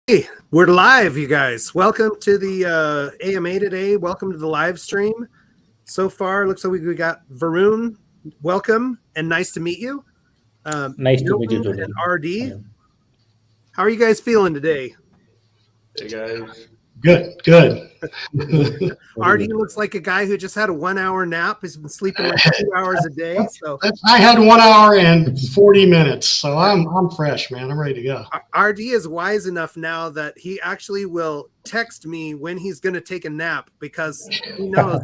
Hey, we're live, you guys. Welcome to the AMA today. Welcome to the live stream. So far, looks like we got Varun. Welcome and nice to meet you. Nice to meet you Milton too. and RD. Hello. How are you guys feeling today? Hey guys. Good. Very RD good. looks like a guy who just had a 1 hour nap. He's been sleeping like 2 hours a day. So I had 1 hour and 40 minutes, so I'm fresh, man. I'm ready to go. RD is wise enough now that he actually will text me when he's going to take a nap because he knows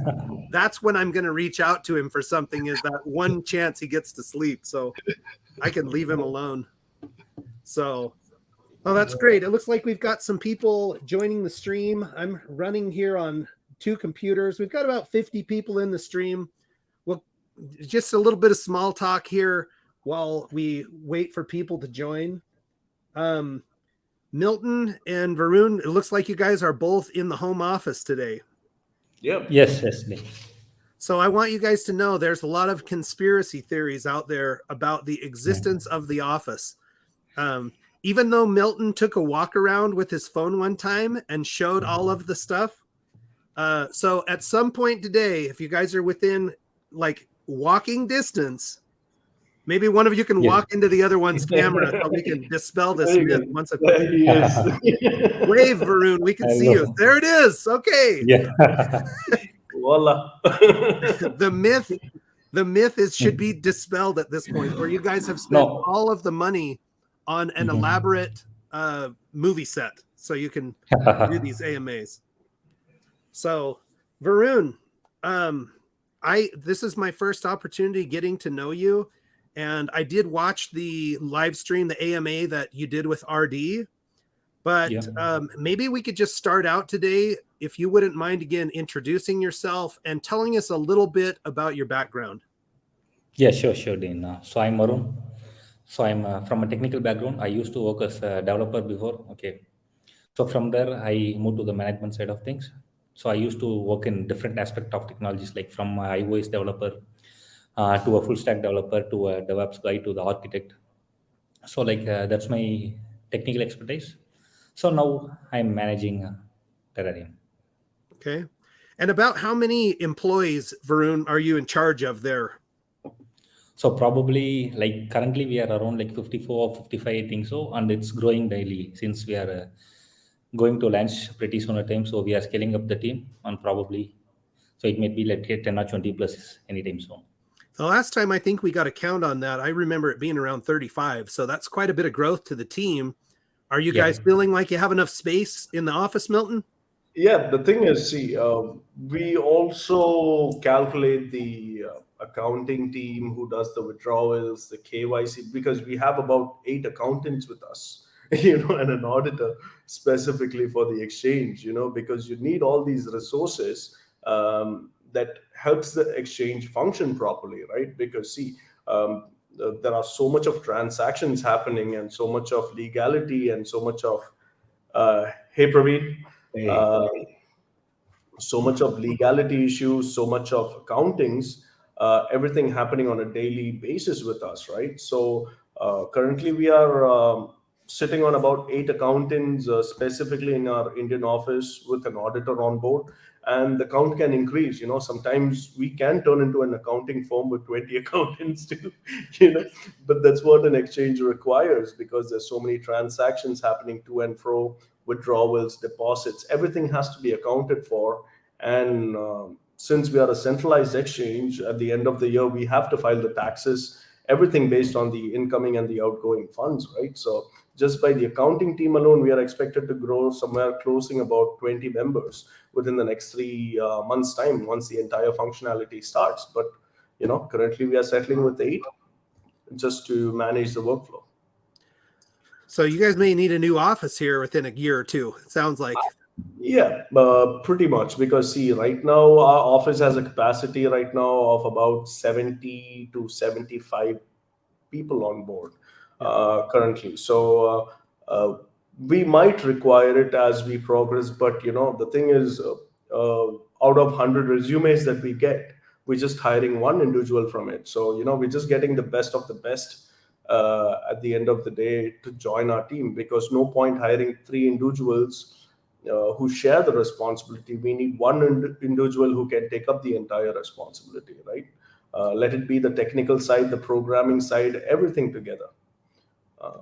that's when I'm going to reach out to him for something, is that one chance he gets to sleep. So I can leave him alone. So, oh, that's great. It looks like we've got some people joining the stream. I'm running here on 2 computers. We've got about 50 people in the stream. Well, just a little bit of small talk here while we wait for people to join. Milton and Varun, it looks like you guys are both in the home office today. Yep. Yes. So I want you guys to know there's a lot of conspiracy theories out there about the existence of the office. Even though Milton took a walk around with his phone one time and showed all of the stuff. So at some point today, if you guys are within like walking distance, maybe one of you can walk into the other one's camera so we can dispel this myth once and for all. There he is. Wave, Varun. We can see you. There it is. Okay. Yeah. Voila. The myth should be dispelled at this point, where you guys have spent all of the money on an elaborate movie set so you can do these AMAs. So, Varun, this is my first opportunity getting to know you. And I did watch the live stream, the AMA that you did with RD. But maybe we could just start out today, if you wouldn't mind, again, introducing yourself and telling us a little bit about your background. Yeah, sure, Dean. So I'm Arun. So I'm from a technical background. I used to work as a developer before. Okay. So from there, I moved to the management side of things. So I used to work in different aspects of technologies, like from iOS developer to a full stack developer to a DevOps guy to the architect. So that's my technical expertise. So now I'm managing Terareum. Okay. And about how many employees, Varun, are you in charge of there? So probably like currently we are around like 54 or 55, I think so. And it's growing daily since we are going to launch pretty soon a time. So we are scaling up the team and probably, so it may be like 10 or 20 plus anytime soon. The last time I think we got a count on that, I remember it being around 35. So that's quite a bit of growth to the team. Are you guys feeling like you have enough space in the office, Milton? Yeah, the thing is, see, we also calculate the accounting team who does the withdrawals, the KYC, because we have about 8 accountants with us, and an auditor specifically for the exchange, because you need all these resources that helps the exchange function properly, right? Because see, there are so much of transactions happening and so much of legality and so much of hey Praveen, so much of legality issues, so much of accountings, everything happening on a daily basis with us, right? So currently we are sitting on about 8 accountants specifically in our Indian office with an auditor on board, and the count can increase. Sometimes we can turn into an accounting firm with 20 accountants too, but that's what an exchange requires, because there's so many transactions happening to and fro, withdrawals, deposits, everything has to be accounted for. And since we are a centralized exchange, at the end of the year we have to file the taxes, everything based on the incoming and the outgoing funds, right? So just by the accounting team alone, we are expected to grow somewhere closing about 20 members within the next 3 months time once the entire functionality starts. But currently we are settling with 8 just to manage the workflow. So you guys may need a new office here within a year or two, it sounds like. Yeah, pretty much, because see, right now our office has a capacity right now of about 70 to 75 people on board currently. So we might require it as we progress, but the thing is, out of 100 resumes that we get, we're just hiring one individual from it. So we're just getting the best of the best at the end of the day to join our team, because no point hiring 3 individuals who share the responsibility. We need one individual who can take up the entire responsibility, right? Let it be the technical side, the programming side, everything together.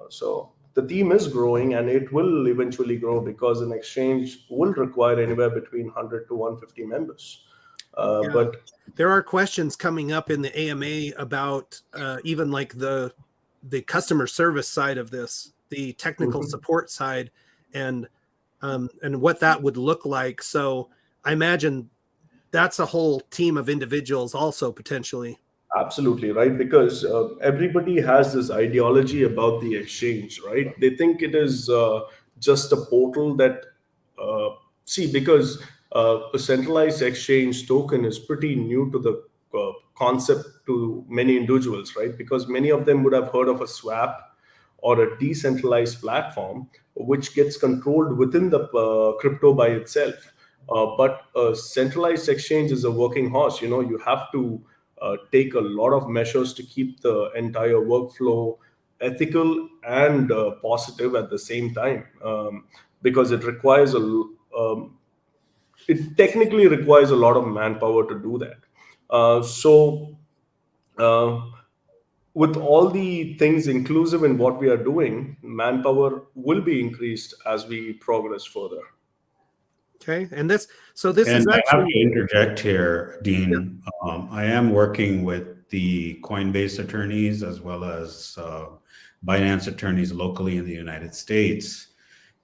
So the team is growing, and it will eventually grow, because an exchange will require anywhere between 100 to 150 members. Yeah. But there are questions coming up in the AMA about even like the customer service side of this, the technical support side, and what that would look like. So I imagine that's a whole team of individuals also potentially. absolutely right, because everybody has this ideology about the exchange, right? They think it is just a portal that, because a centralized exchange token is pretty new to the concept to many individuals, right? Because many of them would have heard of a swap or a decentralized platform which gets controlled within the crypto by itself. But a centralized exchange is a working horse. You have to take a lot of measures to keep the entire workflow ethical and positive at the same time, because it technically requires a lot of manpower to do that. So uh, with all the things inclusive in what we are doing, manpower will be increased as we progress further. Okay, and this is And I have actually to interject here, yeah. Dean. I am working with the Coinbase attorneys as well as Binance attorneys locally in the United States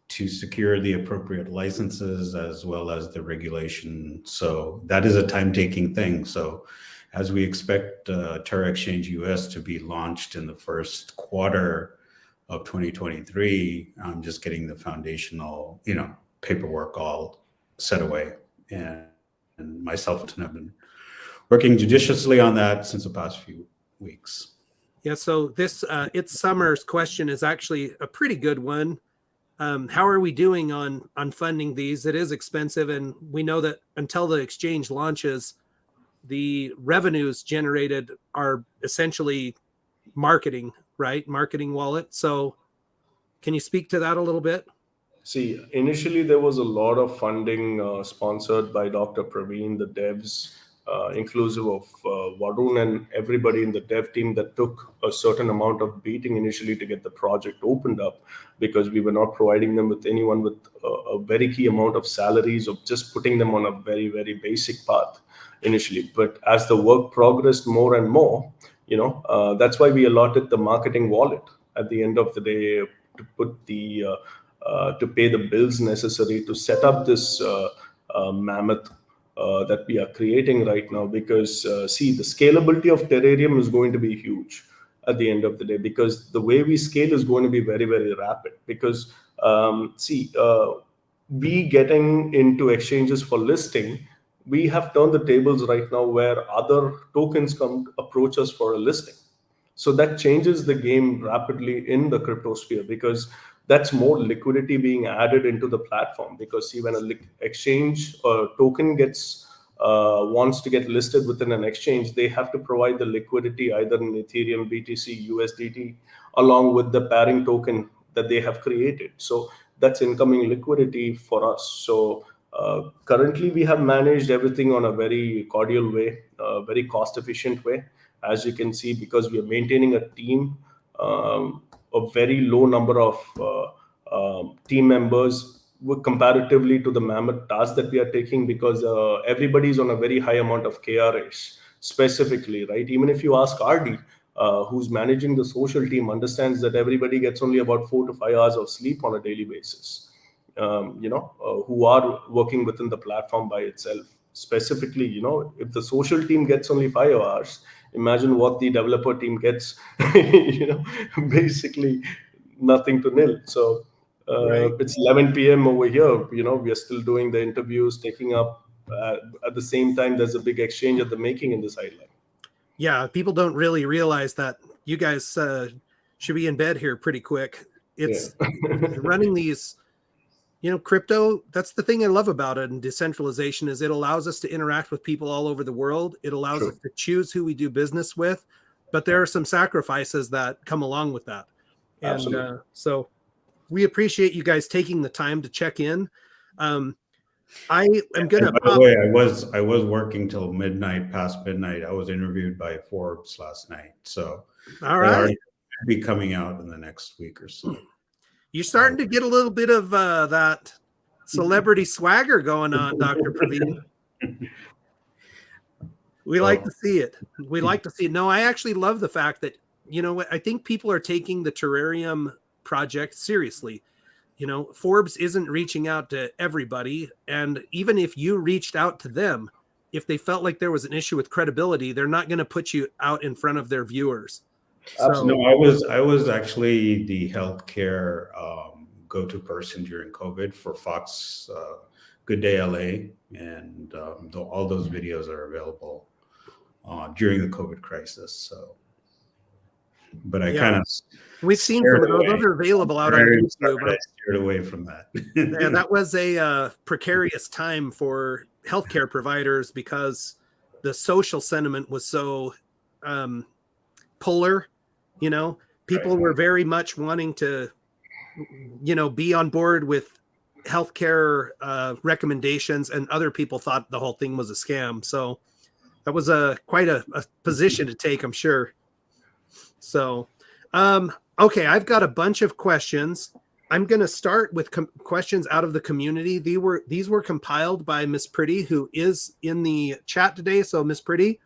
to secure the appropriate licenses as well as the regulation. So that is a time-taking thing. So as we expect Terra Exchange US to be launched in the first quarter of 2023, I'm just getting the foundational, paperwork all set away. And myself and have been working judiciously on that since the past few weeks. Yeah, so this It's Summer's question is actually a pretty good one. How are we doing on funding these? It is expensive, and we know that until the exchange launches, the revenues generated are essentially marketing, right? Marketing wallet. So can you speak to that a little bit? See, initially there was a lot of funding sponsored by Dr. Praveen, the devs, inclusive of Varun and everybody in the dev team, that took a certain amount of beating initially to get the project opened up, because we were not providing them with anyone with a very key amount of salaries, of just putting them on a very, very basic path initially. But as the work progressed more and more, that's why we allotted the marketing wallet at the end of the day to put to pay the bills necessary to set up this mammoth that we are creating right now. Because see, the scalability of Terrarium is going to be huge at the end of the day, because the way we scale is going to be very, very rapid. Because we getting into exchanges for listing, we have turned the tables right now where other tokens come approach us for a listing. So that changes the game rapidly in the crypto sphere, because that's more liquidity being added into the platform. Because see, when an exchange or token wants to get listed within an exchange, they have to provide the liquidity either in Ethereum, BTC, USDT, along with the pairing token that they have created. So that's incoming liquidity for us. So currently we have managed everything on a very cordial way, very cost efficient way, as you can see, because we are maintaining a team, a very low number of team members comparatively to the mammoth task that we are taking, because everybody's on a very high amount of KRAs specifically, right? Even if you ask RD, who's managing the social team, understands that everybody gets only about 4 to 5 hours of sleep on a daily basis, who are working within the platform by itself. Specifically, if the social team gets only 5 hours, imagine what the developer team gets, basically nothing to nil. So Right. it's 11 p.m. over here. We are still doing the interviews, taking up at the same time. There's a big exchange at the making in the sideline. Yeah, people don't really realize that you guys should be in bed here pretty quick. It's running these, crypto. That's the thing I love about it, and decentralization is it allows us to interact with people all over the world. It allows us to choose who we do business with. but there are some sacrifices that come along with that. And Absolutely. so we appreciate you guys taking the time to check in. I am going to. By the way, I was working till midnight, past midnight. I was interviewed by Forbes last night, so All right, be coming out in the next week or so. You're starting to get a little bit of that celebrity swagger going on, Dr. Praveen. We like to see it. We like to see it. No, I actually love the fact that, you know what, I think people are taking the Terrarium project seriously. You know, Forbes isn't reaching out to everybody. And even if you reached out to them, if they felt like there was an issue with credibility, they're not going to put you out in front of their viewers. No, I was actually the healthcare go-to person during COVID for Fox Good Day LA, and all those videos are available during the COVID crisis. So, but I kind of we've seen from those are available out on YouTube. I steered away from that. Yeah, that was a precarious time for healthcare providers because the social sentiment was so polar. You know, people were very much wanting to, you know, be on board with healthcare recommendations, and other people thought the whole thing was a scam. So that was quite a position to take, I'm sure. So, okay, I've got a bunch of questions. I'm going to start with questions out of the community. These were compiled by Miss Pretty, who is in the chat today. So, Miss Pretty,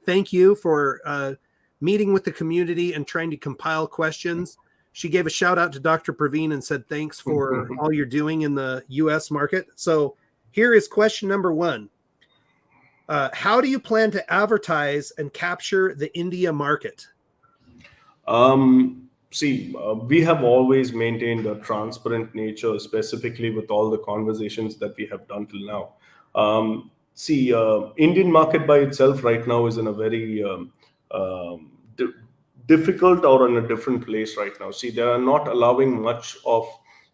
thank you for meeting with the community and trying to compile questions. She gave a shout out to Dr. Praveen and said, thanks for all you're doing in the US market. So here is question number 1. How do you plan to advertise and capture the India market? We have always maintained a transparent nature, specifically with all the conversations that we have done till now. Indian market by itself right now is in a very difficult or in a different place right now. They are not allowing much of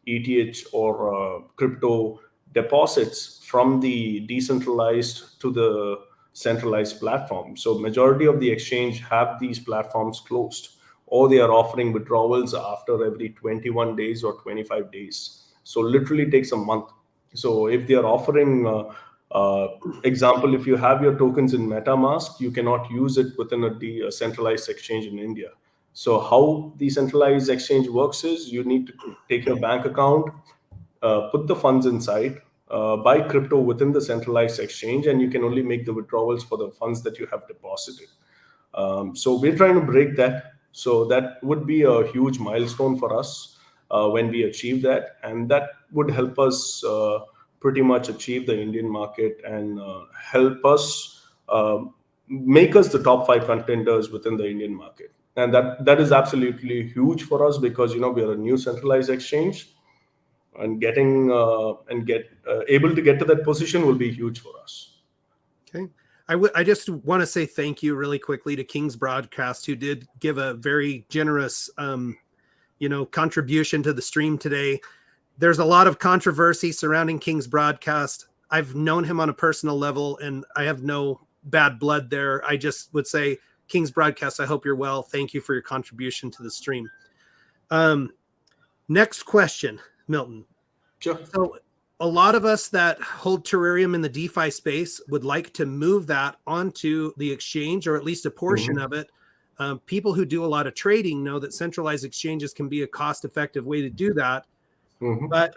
ETH or crypto deposits from the decentralized to the centralized platform. So majority of the exchange have these platforms closed, or they are offering withdrawals after every 21 days or 25 days. So literally takes a month. So if they are offering, example, if you have your tokens in MetaMask, you cannot use it within a centralized exchange in India. So how the centralized exchange works is you need to take your bank account, put the funds inside, buy crypto within the centralized exchange, and you can only make the withdrawals for the funds that you have deposited. So we're trying to break that. So that would be a huge milestone for us when we achieve that. And that would help us pretty much achieve the Indian market and help us make us the top 5 contenders within the Indian market. And that is absolutely huge for us because, you know, we are a new centralized exchange, and able to get to that position will be huge for us. Okay. I just want to say thank you really quickly to King's Broadcast, who did give a very generous, contribution to the stream today. There's a lot of controversy surrounding King's Broadcast. I've known him on a personal level, and I have no bad blood there. I just would say, King's Broadcast, I hope you're well. Thank you for your contribution to the stream. Next question, Milton. Sure. So a lot of us that hold Terrarium in the DeFi space would like to move that onto the exchange, or at least a portion of it. People who do a lot of trading know that centralized exchanges can be a cost-effective way to do that. But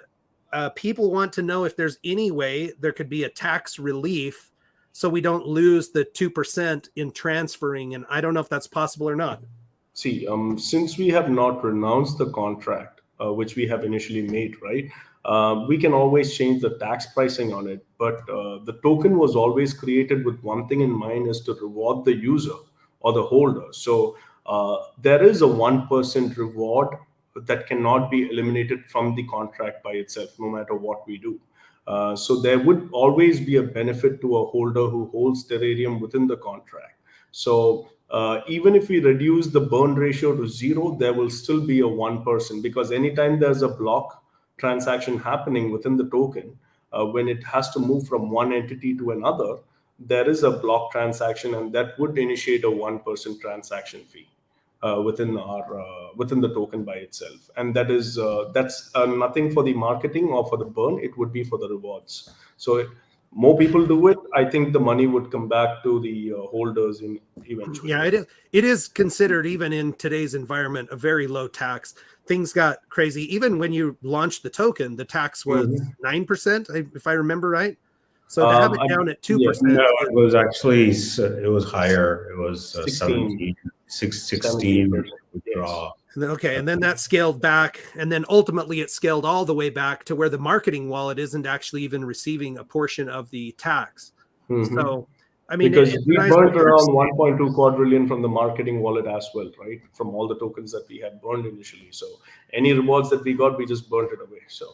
people want to know if there's any way there could be a tax relief so we don't lose the 2% in transferring. And I don't know if that's possible or not. Since we have not renounced the contract, which we have initially made, right? We can always change the tax pricing on it. But the token was always created with one thing in mind, is to reward the user or the holder. So there is a 1% reward that cannot be eliminated from the contract by itself, no matter what we do. So there would always be a benefit to a holder who holds Terareum within the contract. So even if we reduce the burn ratio to 0, there will still be a 1%, because anytime there's a block transaction happening within the token, when it has to move from one entity to another, there is a block transaction, and that would initiate a 1% transaction fee within the token by itself, and that's nothing for the marketing or for the burn. It would be for the rewards. So more people do it, I think the money would come back to the holders in eventually. Yeah, it is considered, even in today's environment, a very low tax. Things got crazy. Even when you launched the token, the tax was 9%, if I remember right. So to have it down at 2%. No, it was actually, it was higher. It was 16. 16 withdraw. Okay, and then that scaled back, and then ultimately it scaled all the way back to where the marketing wallet isn't actually even receiving a portion of the tax. So, I mean, because we burned around 1.2 quadrillion from the marketing wallet as well, right? From all the tokens that we had burned initially. So any rewards that we got, we just burnt it away. So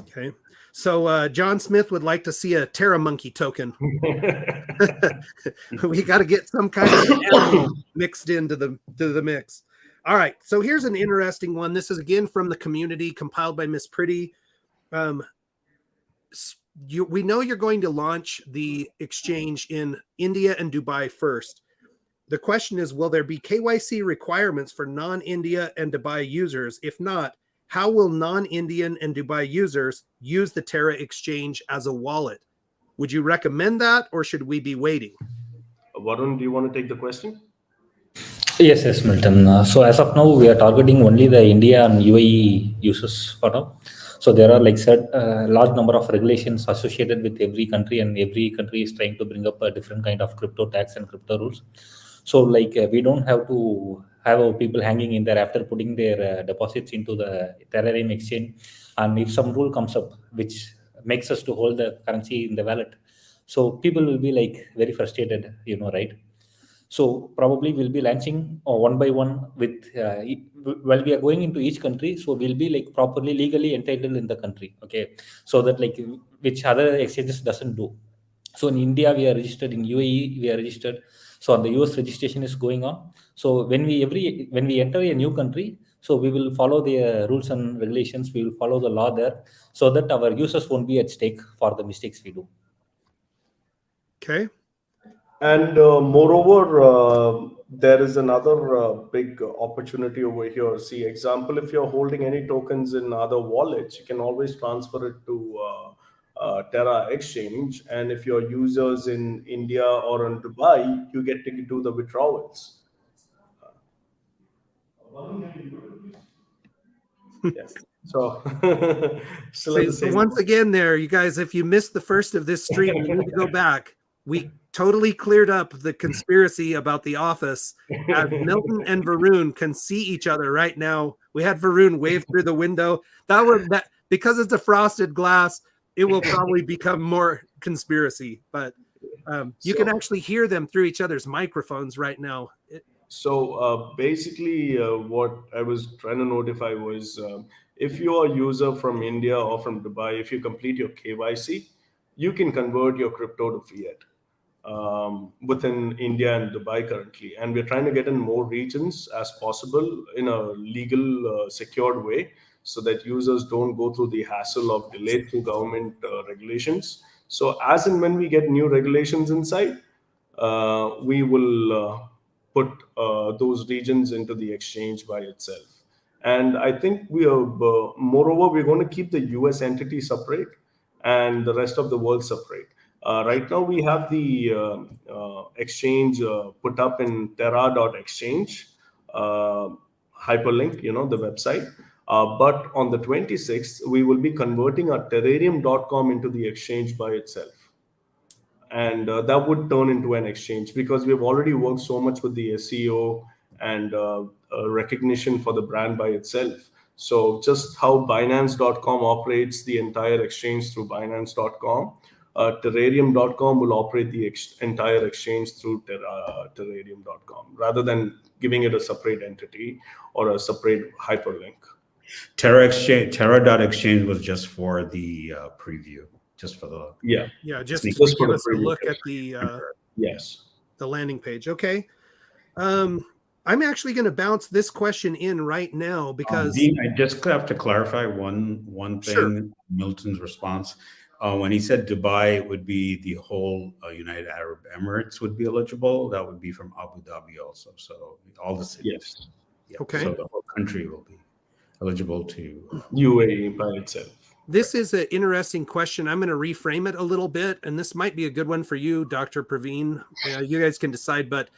okay. So John Smith would like to see a Terramonkey token. We got to get some kind of animal mixed into the mix. All right. So here's an interesting one. This is again from the community, compiled by Miss Pretty. We know you're going to launch the exchange in India and Dubai first. The question is, will there be KYC requirements for non-India and Dubai users? If not, how will non-Indian and Dubai users use the Terra exchange as a wallet? Would you recommend that, or should we be waiting? Varun, do you want to take the question? Yes, Milton. So as of now, we are targeting only the India and UAE users for now. So there are like large number of regulations associated with every country, and every country is trying to bring up a different kind of crypto tax and crypto rules. So like we don't have to have our people hanging in there after putting their deposits into the Terareum exchange. And if some rule comes up which makes us to hold the currency in the wallet, so people will be like very frustrated, right? So probably we'll be launching one by one with while we are going into each country. So we'll be like properly legally entitled in the country. Okay. So that like which other exchanges doesn't do. So in India, we are registered. In UAE, we are registered. So on the US registration is going on. So when we enter a new country, so we will follow the rules and regulations. We will follow the law there, so that our users won't be at stake for the mistakes we do. Okay. And moreover, there is another big opportunity over here. See, example, if you're holding any tokens in other wallets, you can always transfer it to Terra Exchange. And if you're users in India or in Dubai, you get to do the withdrawals. Yes. So, so once again, there, you guys, if you missed the first of this stream, you need to go back. We totally cleared up the conspiracy about the office, as Milton and Varun can see each other right now. We had Varun wave through the window. That because it's a frosted glass, it will probably become more conspiracy. But you can actually hear them through each other's microphones right now. So basically, what I was trying to notify was, if you are a user from India or from Dubai, if you complete your KYC, you can convert your crypto to fiat within India and Dubai currently. And we're trying to get in more regions as possible in a legal, secured way, so that users don't go through the hassle of delay through government regulations. So as and when we get new regulations inside, we will put those regions into the exchange by itself. And I think we are, moreover, we're going to keep the US entity separate and the rest of the world separate. Right now, we have the exchange put up in terra.exchange, hyperlink, the website. But on the 26th, we will be converting our Terareum.com into the exchange by itself. And that would turn into an exchange, because we've already worked so much with the SEO and recognition for the brand by itself. So just how Binance.com operates the entire exchange through Binance.com, Terareum.com will operate the entire exchange through Terareum.com, rather than giving it a separate entity or a separate hyperlink. Terra.exchange was just for the preview, just for the just to give us a look at the the landing page. Okay. I'm actually going to bounce this question in right now, because Dean, I just have to clarify one thing. Sure. Milton's response. when he said Dubai, it would be the whole United Arab Emirates would be eligible. That would be from Abu Dhabi also. So all the cities. Yes. Yeah. Okay. So the whole country will be eligible to UAE by itself. This is an interesting question. I'm going to reframe it a little bit, and this might be a good one for you, Dr. Praveen. You guys can decide, but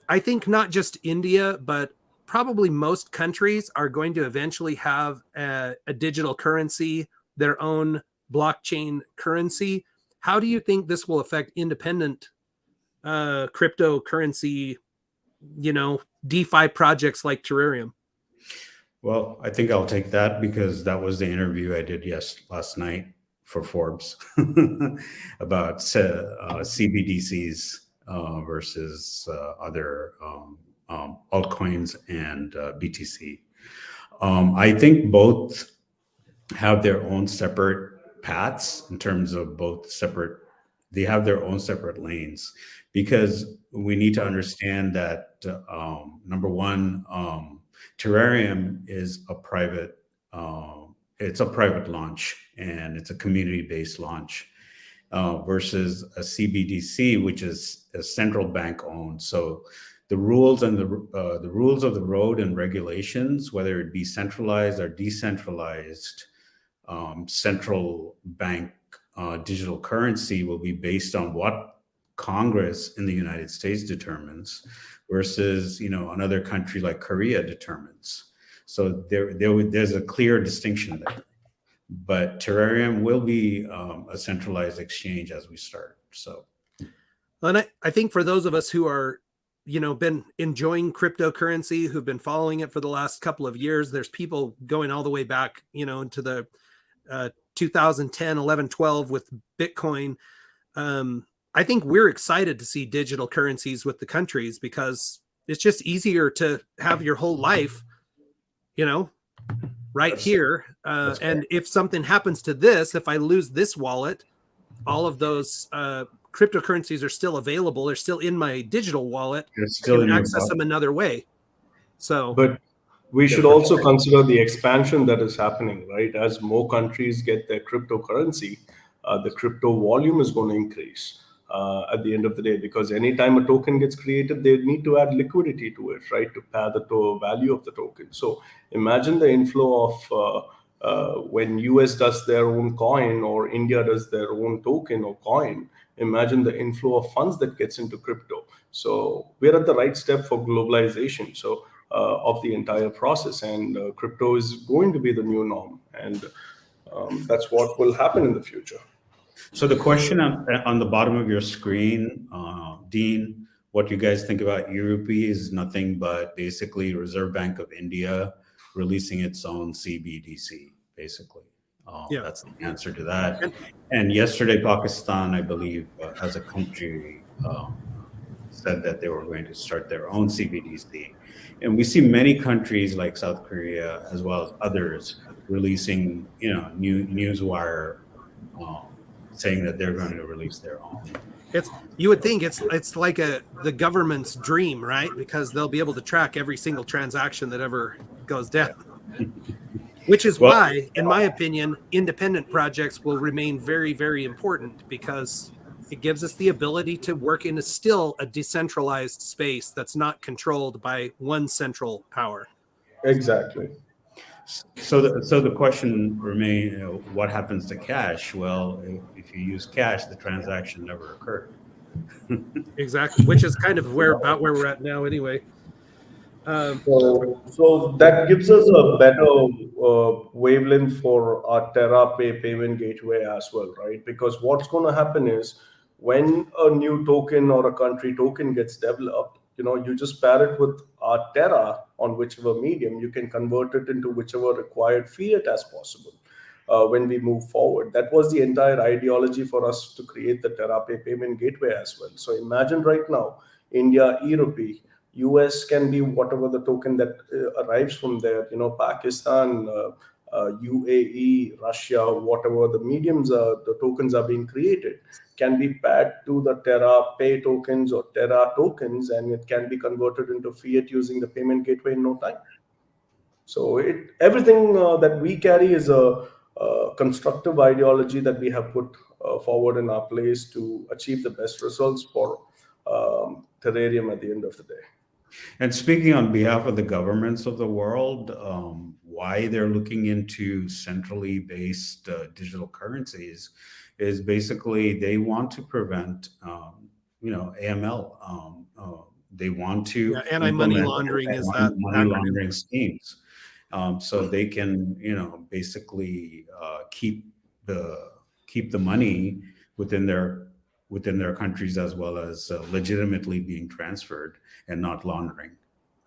I think not just India, but probably most countries are going to eventually have a digital currency, their own blockchain currency. How do you think this will affect independent cryptocurrency, DeFi projects like Terrareum? Well, I think I'll take that because that was the interview I did last night for Forbes about CBDCs versus other altcoins and BTC. I think both have their own separate paths in terms of they have their own separate lanes, because we need to understand that number one, Terrareum is it's a private launch and it's a community-based launch versus a CBDC, which is a central bank owned. So the rules and the rules of the road and regulations, whether it be centralized or decentralized, central bank digital currency will be based on what Congress in the United States determines versus another country like Korea determines. So there's a clear distinction there. But Terrareum will be a centralized exchange as we start. So, and I think for those of us who are been enjoying cryptocurrency, who've been following it for the last couple of years, there's people going all the way back into the 2010, 11, 12 with Bitcoin. I think we're excited to see digital currencies with the countries because it's just easier to have your whole life, right here. And if something happens to this, if I lose this wallet, all of those cryptocurrencies are still available. They're still in my digital wallet. still I can access them another way. So, but we should also consider the expansion that is happening, right? As more countries get their cryptocurrency, the crypto volume is going to increase at the end of the day, because anytime a token gets created, they need to add liquidity to it, right? To pair the value of the token. So imagine the inflow of when US does their own coin or India does their own token or coin. Imagine the inflow of funds that gets into crypto. So we're at the right step for globalization. So of the entire process, and crypto is going to be the new norm, and that's what will happen in the future. So the question on the bottom of your screen, Dean, what you guys think about EURUPI is nothing but basically Reserve Bank of India releasing its own CBDC, basically. That's the answer to that. And yesterday, Pakistan, I believe, as a country, said that they were going to start their own CBDC. And we see many countries like South Korea, as well as others, releasing, new newswire saying that they're going to release their own. You would think it's like the government's dream, right? Because they'll be able to track every single transaction that ever goes down. Which is why, in my opinion, independent projects will remain very, very important, because it gives us the ability to work in still a decentralized space that's not controlled by one central power. Exactly. So the question remains, what happens to cash? Well, if you use cash, the transaction never occurred. Exactly, which is kind of about where we're at now anyway. So that gives us a better wavelength for our TerraPay payment gateway as well, right? Because what's going to happen is when a new token or a country token gets developed, you just pair it with our Terra on whichever medium, you can convert it into whichever required fiat as possible when we move forward. That was the entire ideology for us to create the TerraPay payment gateway as well. So imagine right now, India, EURUPI, US can be whatever the token that arrives from there, Pakistan, UAE, Russia, whatever the mediums the tokens are being created, can be paired to the TerraPay tokens or Terra tokens, and it can be converted into fiat using the payment gateway in no time. So everything that we carry is a constructive ideology that we have put forward in our place to achieve the best results for Terrarium at the end of the day. And speaking on behalf of the governments of the world, why they're looking into centrally based digital currencies is basically they want to prevent, AML. They want to anti-money implement laundering is that money acronym. laundering schemes, so they can, basically keep the money within their countries, as well as legitimately being transferred and not laundering.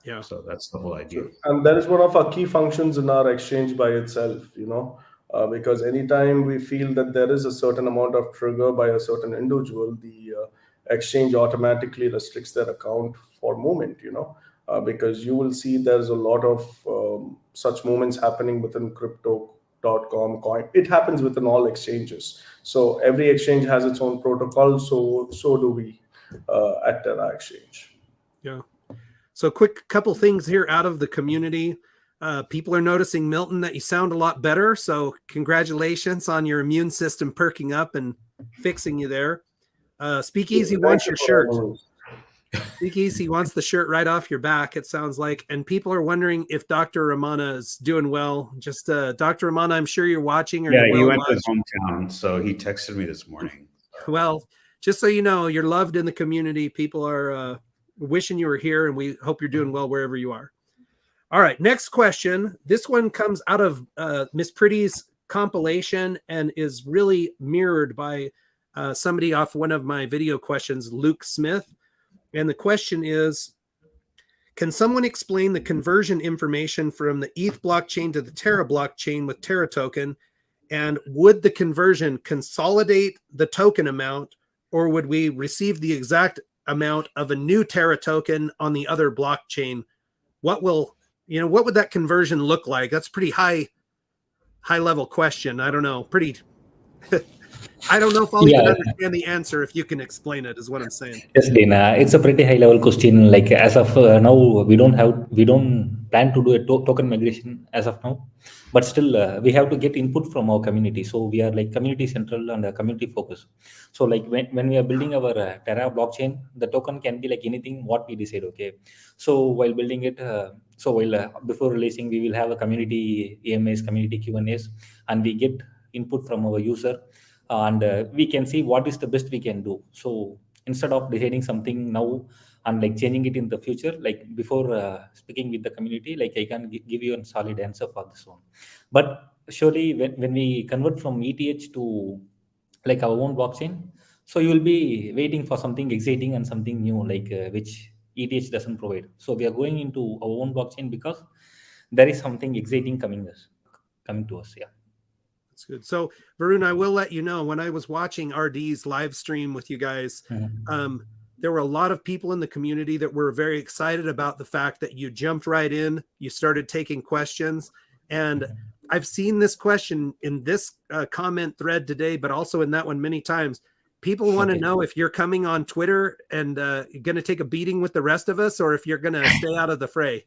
Yeah. So that's the whole idea. And that is one of our key functions in our exchange by itself, because anytime we feel that there is a certain amount of trigger by a certain individual, the exchange automatically restricts their account for movement, because you will see there's a lot of such movements happening within crypto.com coin. It happens within all exchanges. So every exchange has its own protocol. So do we at Terra Exchange. Yeah. So quick couple things here out of the community. People are noticing, Milton, that you sound a lot better. So congratulations on your immune system perking up and fixing you there. Speakeasy wants your shirt. Speakeasy wants the shirt right off your back, it sounds like. And people are wondering if Dr. Ramana is doing well. Just Dr. Ramana, I'm sure you're watching. Or Yeah, you're he went watched. to his hometown, so he texted me this morning. Well, just so you know, you're loved in the community. People are wishing you were here, and we hope you're doing well wherever you are. All right, next question. This one comes out of Miss Pretty's compilation and is really mirrored by somebody off one of my video questions, Luke Smith. And the question is, can someone explain the conversion information from the ETH blockchain to the Terra blockchain with Terra token? And would the conversion consolidate the token amount, or would we receive the exact amount of a new Terra token on the other blockchain? What would that conversion look like? That's a pretty high level question. I don't know. I don't know if I'll even understand the answer if you can explain it, is what I'm saying. Yes, Dana, it's a pretty high level question. Like as of now, we don't plan to do a token migration as of now, but still we have to get input from our community. So we are like community central and community focused. So like when we are building our Terra blockchain, the token can be like anything what we decide. Okay. So while building it, before releasing, we will have a community EMAs, community Q&As, and we get input from our user. And we can see what is the best we can do. So instead of deciding something now and like changing it in the future, like before speaking with the community, like I can give you a solid answer for this one. But surely when we convert from ETH to like our own blockchain, so you will be waiting for something exciting and something new, like which ETH doesn't provide. So we are going into our own blockchain because there is something exciting coming to us. Yeah. That's good. So Varun, I will let you know, when I was watching RD's live stream with you guys, there were a lot of people in the community that were very excited about the fact that you jumped right in, you started taking questions. And I've seen this question in this comment thread today, but also in that one many times. People want to know if you're coming on Twitter and going to take a beating with the rest of us, or if you're going to stay out of the fray.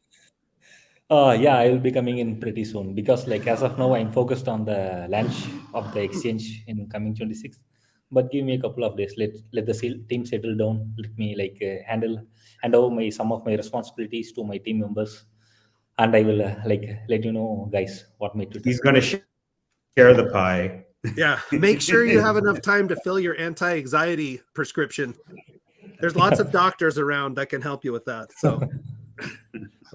Yeah, I will be coming in pretty soon because like as of now, I'm focused on the launch of the exchange in coming 26th. But give me a couple of days. Let the team settle down. Let me like hand over some of my responsibilities to my team members, and I will let you know, guys, what my Twitter. He's going to share the pie. Yeah, make sure you have enough time to fill your anti-anxiety prescription. There's lots of doctors around that can help you with that. So.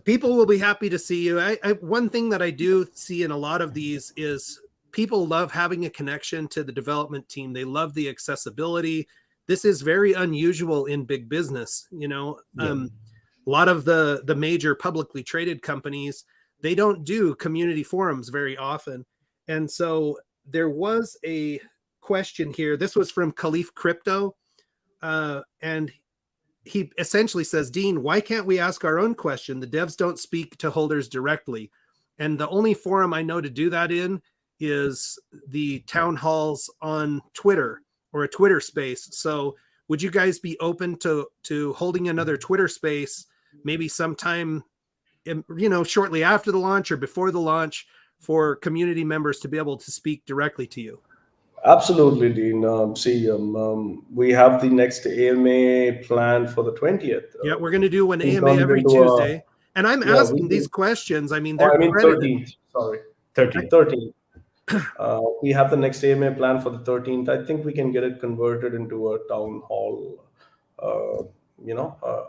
People will be happy to see you. One thing that I do see in a lot of these is people love having a connection to the development team. They love the accessibility. This is very unusual in big business. A lot of the major publicly traded companies, they don't do community forums very often. And so there was a question here. This was from Khalif Crypto. And he essentially says, Dean, why can't we ask our own question? The devs don't speak to holders directly. And the only forum I know to do that in is the town halls on Twitter or a Twitter space. So would you guys be open to holding another Twitter space, maybe sometime, shortly after the launch or before the launch, for community members to be able to speak directly to you? Absolutely, Dean. We have the next AMA planned for the 20th. Yeah, we're going to do an we AMA turned every into Tuesday. And I'm yeah, we asking these can, questions. I mean, oh, they're I mean credited. 13th. Sorry, 13. 13th. We have the next AMA plan for the 13th. I think we can get it converted into a town hall,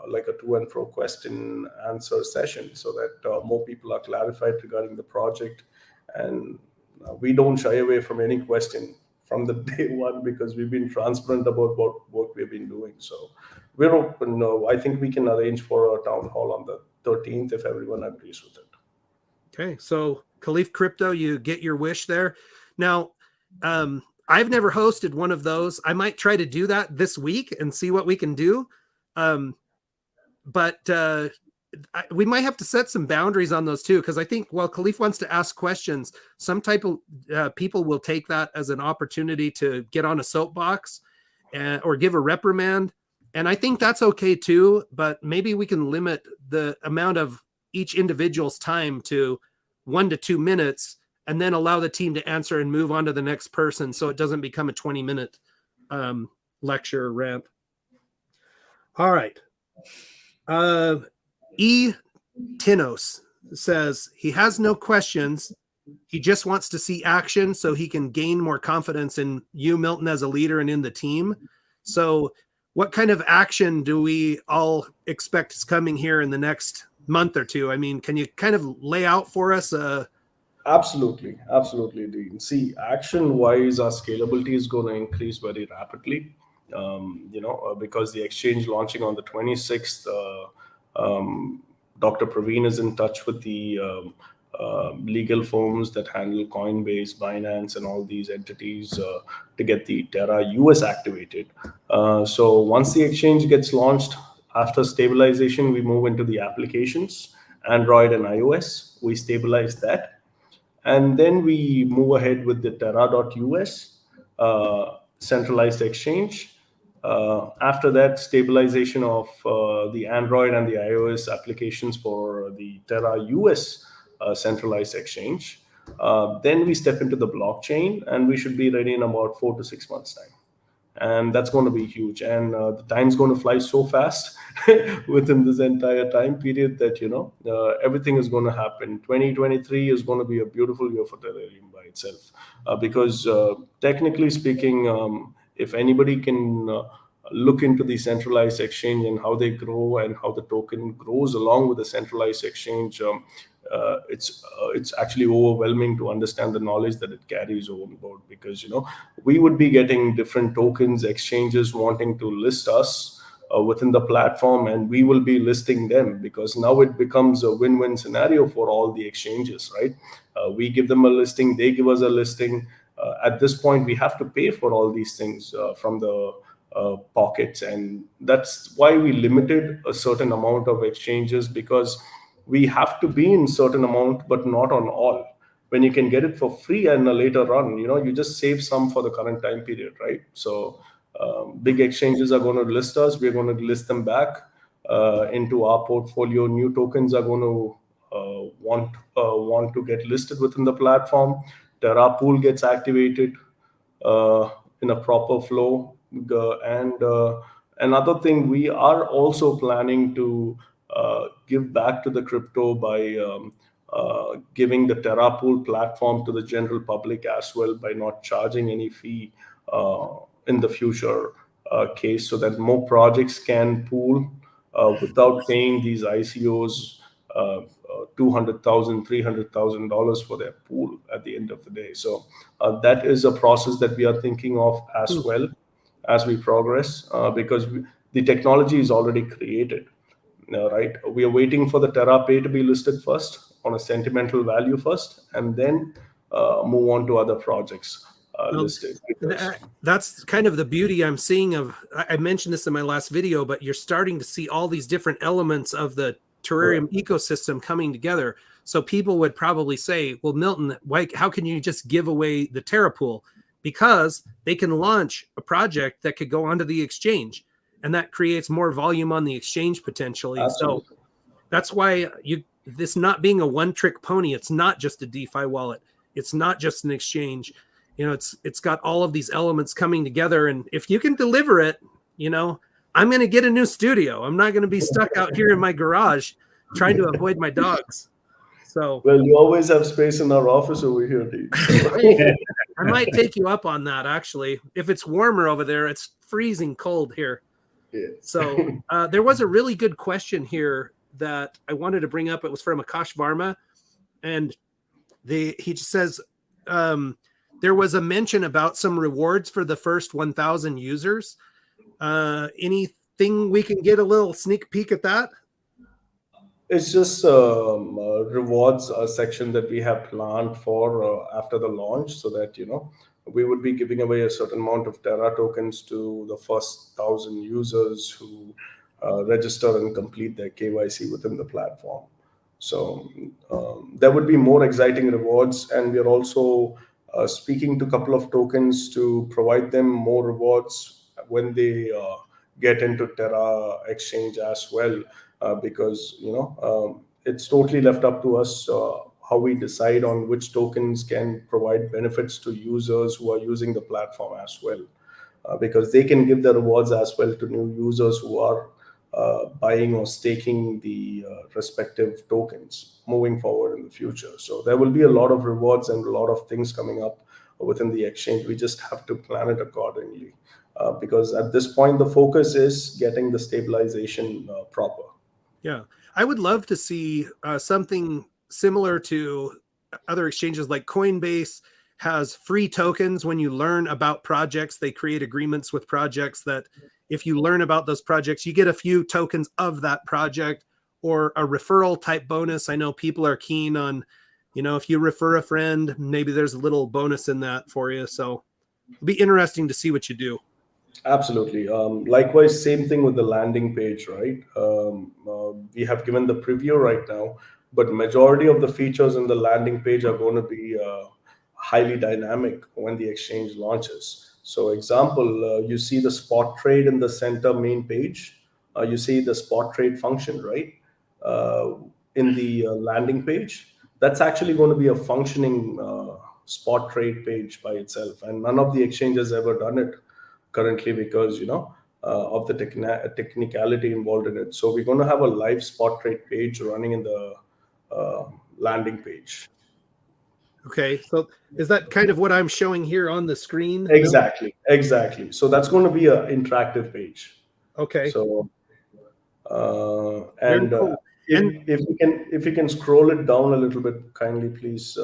like a to and fro question answer session, so that more people are clarified regarding the project, and we don't shy away from any question from the day one, because we've been transparent about what work we've been doing. So we're open. I think we can arrange for a town hall on the 13th if everyone agrees with it. Okay, so Khalif Crypto, you get your wish there. Now, I've never hosted one of those. I might try to do that this week and see what we can do. But we might have to set some boundaries on those too, because I think while Khalif wants to ask questions, some type of people will take that as an opportunity to get on a soapbox or give a reprimand. And I think that's okay too, but maybe we can limit the amount of each individual's time to 1 to 2 minutes, and then allow the team to answer and move on to the next person, so it doesn't become a 20-minute lecture or rant. All right. E. Tinos says he has no questions. He just wants to see action so he can gain more confidence in you, Milton, as a leader and in the team. So what kind of action do we all expect is coming here in the next month or two? I mean, can you kind of lay out for us? Absolutely, Dean. See, action-wise, our scalability is going to increase very rapidly. Because the exchange launching on the 26th, Dr. Praveen is in touch with the legal firms that handle Coinbase, Binance, and all these entities to get the Terra US activated. So once the exchange gets launched, after stabilization, we move into the applications, Android and iOS. We stabilize that. And then we move ahead with the Terra.us centralized exchange. After that, stabilization of the Android and the iOS applications for the Terra US centralized exchange. Then we step into the blockchain, and we should be ready in about 4 to 6 months' time. And that's going to be huge. And the time's going to fly so fast within this entire time period that, everything is going to happen. 2023 is going to be a beautiful year for Terareum by itself. Because technically speaking, if anybody can look into the centralized exchange and how they grow and how the token grows along with the centralized exchange, it's actually overwhelming to understand the knowledge that it carries on board. Because we would be getting different tokens, exchanges wanting to list us within the platform, and we will be listing them, because now it becomes a win-win scenario for all the exchanges, right? We give them a listing, they give us a listing. At this point, we have to pay for all these things from the pockets, and that's why we limited a certain amount of exchanges, because we have to be in certain amount, but not on all. When you can get it for free and later on, you just save some for the current time period, right? So big exchanges are going to list us. We're going to list them back into our portfolio. New tokens are going to want to get listed within the platform. Terra pool gets activated in a proper flow. And another thing, we are also planning to give back to the crypto by giving the Terra pool platform to the general public as well, by not charging any fee in the future case, so that more projects can pool without paying these ICOs $200,000, $300,000 for their pool at the end of the day. So that is a process that we are thinking of as well as we progress, because the technology is already created, right? We are waiting for the Terra Pay to be listed first on a sentimental value first, and then move on to other projects listed. That's kind of the beauty I'm seeing of, I mentioned this in my last video, but you're starting to see all these different elements of the Terrareum ecosystem coming together. So people would probably say, well, Milton, how can you just give away the Terra pool? Because they can launch a project that could go onto the exchange, and that creates more volume on the exchange potentially. Absolutely. So that's why this not being a one-trick pony. It's not just a DeFi wallet. It's not just an exchange. It's got all of these elements coming together. And if you can deliver it, I'm going to get a new studio. I'm not going to be stuck out here in my garage trying to avoid my dogs. So, well, you always have space in our office over here, Dean. I might take you up on that, actually. If it's warmer over there, it's freezing cold here. Yeah. So there was a really good question here that I wanted to bring up. It was from Akash Varma. And he just says, there was a mention about some rewards for the first 1,000 users. Anything we can get a little sneak peek at that? It's just rewards section that we have planned for after the launch, so that we would be giving away a certain amount of Terra tokens to the first 1,000 users who register and complete their KYC within the platform. So there would be more exciting rewards, and we are also speaking to a couple of tokens to provide them more rewards when they get into Terra exchange as well. Because it's totally left up to us how we decide on which tokens can provide benefits to users who are using the platform as well, because they can give the rewards as well to new users who are buying or staking the respective tokens moving forward in the future. So there will be a lot of rewards and a lot of things coming up within the exchange. We just have to plan it accordingly, because at this point the focus is getting the stabilization proper. Yeah, I would love to see something similar to other exchanges. Like Coinbase has free tokens. When you learn about projects, they create agreements with projects that if you learn about those projects, you get a few tokens of that project, or a referral type bonus. I know people are keen on, if you refer a friend, maybe there's a little bonus in that for you. So it'll be interesting to see what you do. Absolutely. Likewise, same thing with the landing page, right? We have given the preview right now, but majority of the features in the landing page are going to be highly dynamic when the exchange launches. So example, you see the spot trade in the center main page. You see the spot trade function, right? In the landing page. That's actually going to be a functioning spot trade page by itself. And none of the exchanges ever done it currently, because of the technicality involved in it. So we're going to have a live spot trade page running in the landing page. Okay, so is that kind of what I'm showing here on the screen? Exactly. So that's going to be an interactive page. Okay. So Very cool. if you can scroll it down a little bit, kindly, please,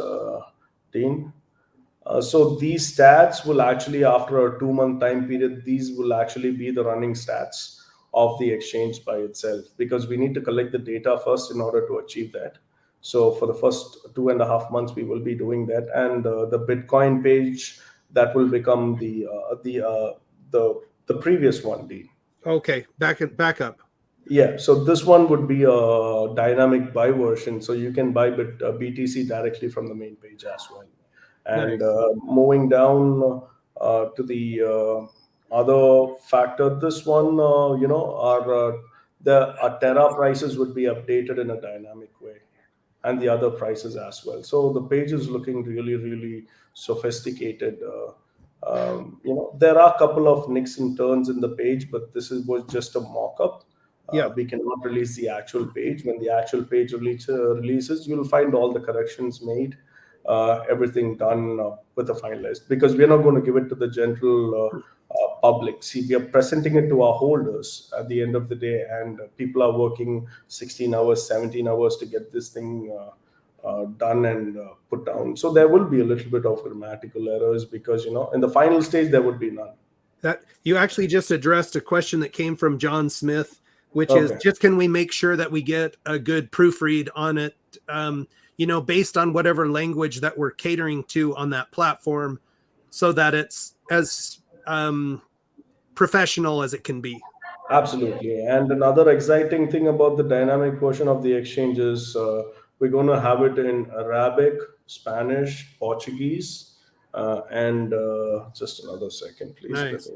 Dean. So these stats will actually, after a 2-month time period, these will actually be the running stats of the exchange by itself, because we need to collect the data first in order to achieve that. So for the first 2.5 months, we will be doing that, and the Bitcoin page, that will become the previous one, Dean. Okay, back up. Yeah, so this one would be a dynamic buy version, so you can buy BTC directly from the main page as well. And Nice. Moving down to the other factor, this one, our Terra prices would be updated in a dynamic way, and the other prices as well. So the page is looking really, really sophisticated. There are a couple of nicks and turns in the page, but this was just a mock-up. We cannot release the actual page. When the actual page releases, you'll find all the corrections made, everything done with a finalized, because we're not going to give it to the general public. See, we are presenting it to our holders at the end of the day, and people are working 16 hours, 17 hours to get this thing done and put down. So there will be a little bit of grammatical errors, because in the final stage there would be none. That you actually just addressed a question that came from John Smith, which is just, can we make sure that we get a good proofread on it, based on whatever language that we're catering to on that platform, so that it's as professional as it can be. Absolutely. And another exciting thing about the dynamic version of the exchange is we're going to have it in Arabic, Spanish, Portuguese, and just another second, please. Nice.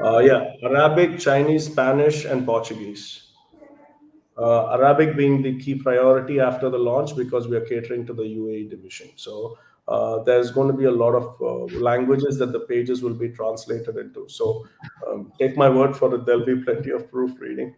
Yeah, Arabic, Chinese, Spanish, and Portuguese. Arabic being the key priority after the launch because we are catering to the UAE division. So there's going to be a lot of languages that the pages will be translated into. So take my word for it, there'll be plenty of proofreading.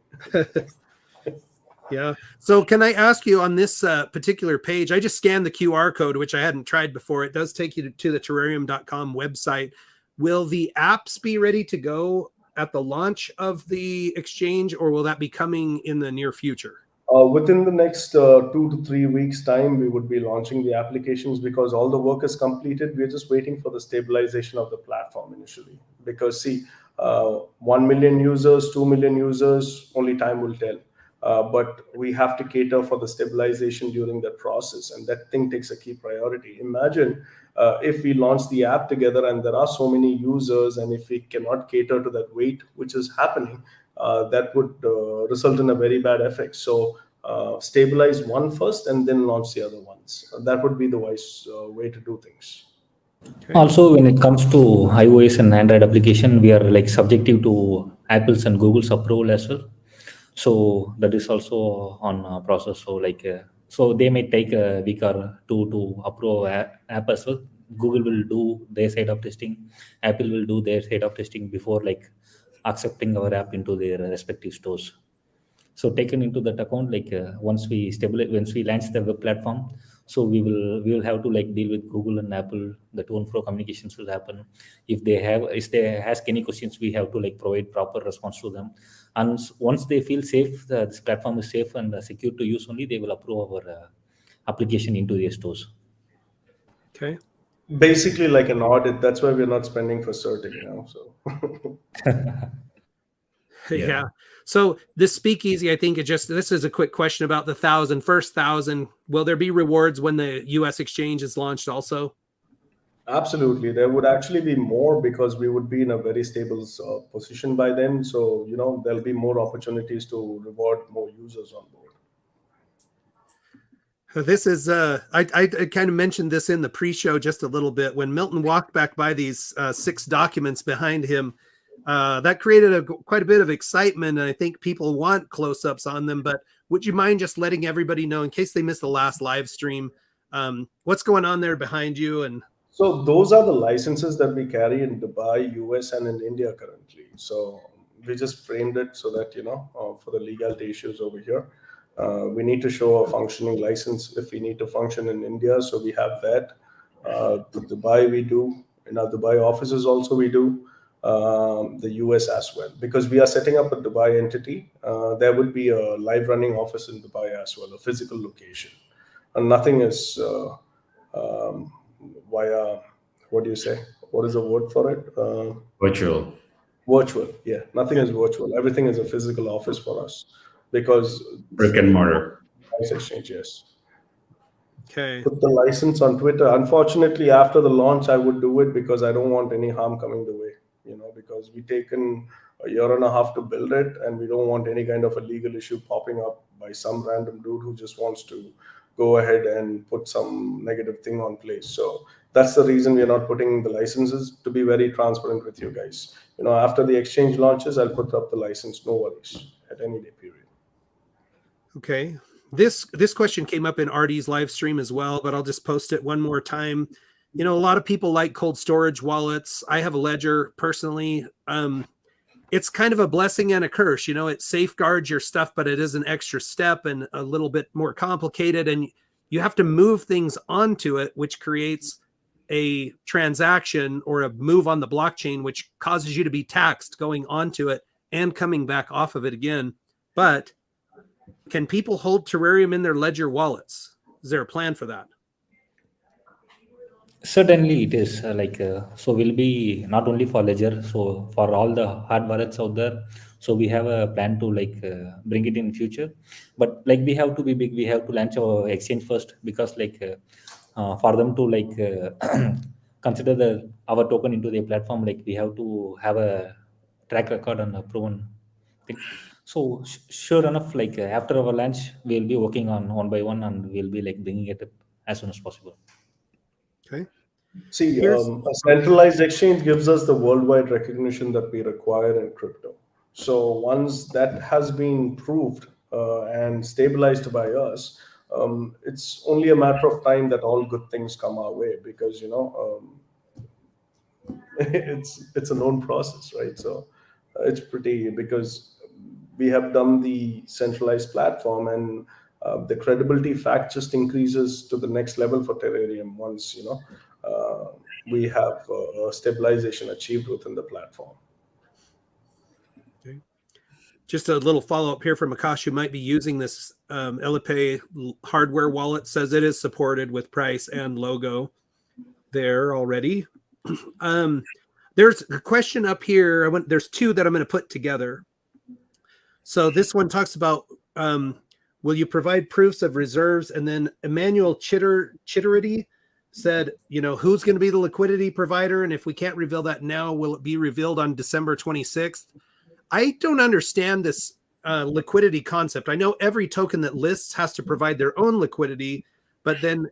Yeah. So can I ask you on this particular page? I just scanned the QR code, which I hadn't tried before. It does take you to the terrarium.com website. Will the apps be ready to go at the launch of the exchange, or will that be coming in the near future? Within the next 2 to 3 weeks' time, we would be launching the applications because all the work is completed. We're just waiting for the stabilization of the platform initially. Because, see, 1 million users, 2 million users, only time will tell. But we have to cater for the stabilization during that process, and that thing takes a key priority. Imagine if we launch the app together and there are so many users, and if we cannot cater to that wait which is happening, that would result in a very bad effect. So stabilize one first and then launch the other ones. That would be the wise way to do things. Okay. Also, when it comes to iOS and Android application, we are like subjective to Apple's and Google's approval as well. So that is also on process. So so they may take a week or two to approve app as well. Google will do their side of testing. Apple will do their side of testing before like accepting our app into their respective stores. So taken into that account, once we stabilize, once we launch the web platform, so we will have to like deal with Google and Apple. The to and fro communications will happen. If they ask any questions, we have to like provide proper response to them. And once they feel safe, this platform is safe and secure to use, only they will approve our application into their stores. Okay. Basically, like an audit. That's why we're not spending for certing now. So. Yeah. So this speakeasy, I think this is a quick question about the first 1,000. Will there be rewards when the US exchange is launched also? Absolutely. There would actually be more because we would be in a very stable position by then. So, there'll be more opportunities to reward more users on board. This is I kind of mentioned this in the pre-show just a little bit when Milton walked back by these 6 documents behind him. That created quite a bit of excitement, and I think people want close-ups on them. But would you mind just letting everybody know, in case they missed the last live stream, what's going on there behind you? And so those are the licenses that we carry in Dubai, US, and in India currently. So we just framed it so that for the legality issues over here. We need to show a functioning license if we need to function in India. So we have that. The Dubai we do. In our Dubai offices also we do. The US as well. Because we are setting up a Dubai entity, there would be a live running office in Dubai as well, a physical location. And nothing is via, what do you say? What is the word for it? Virtual. Virtual, yeah. Nothing is virtual. Everything is a physical office for us because Brick and mortar. exchange, yes. okay, Put the license on Twitter. Unfortunately, after the launch, I would do it because I don't want any harm coming the way. Because we taken a year and a half to build it, and we don't want any kind of a legal issue popping up by some random dude who just wants to go ahead and put some negative thing on place. So that's the reason we are not putting the licenses, to be very transparent with you guys. After the exchange launches, I'll put up the license, no worries, at any day period. okay. This question came up in Artie's live stream as well, but I'll just post it one more time. A lot of people like cold storage wallets. I have a Ledger personally. It's kind of a blessing and a curse. It safeguards your stuff, but it is an extra step and a little bit more complicated. And you have to move things onto it, which creates a transaction or a move on the blockchain, which causes you to be taxed going onto it and coming back off of it again. But can people hold Terrarium in their Ledger wallets? Is there a plan for that? Certainly, it is so will be not only for Ledger, so for all the hard wallets out there. So we have a plan to bring it in future, but we have to be big. We have to launch our exchange first because for them to consider our token into their platform, we have to have a track record and a proven thing. So sure enough, after our launch, we'll be working on one by one, and we'll be bringing it up as soon as possible. Okay. See, a centralized exchange gives us the worldwide recognition that we require in crypto. So once that has been proved and stabilized by us, it's only a matter of time that all good things come our way, because it's a known process, right? So it's pretty, because we have done the centralized platform, and the credibility fact just increases to the next level for Terareum once we have stabilization achieved within the platform. Okay. Just a little follow-up here from Akash, who might be using this Elipay hardware wallet, says it is supported with price and logo there already. There's a question up here. There's two that I'm going to put together. So this one talks about, will you provide proofs of reserves? And then Emmanuel Chitterity said, who's going to be the liquidity provider? And if we can't reveal that now, will it be revealed on December 26th? I don't understand this liquidity concept. I know every token that lists has to provide their own liquidity, but then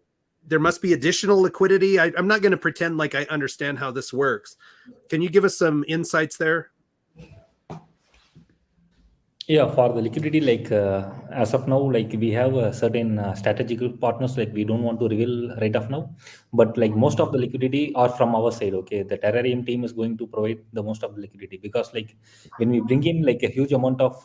there must be additional liquidity. I'm not going to pretend like I understand how this works. Can you give us some insights there? Yeah, for the liquidity, as of now, we have certain strategical partners, we don't want to reveal right of now, but most of the liquidity are from our side. Okay, the Terareum team is going to provide the most of the liquidity, because when we bring in a huge amount of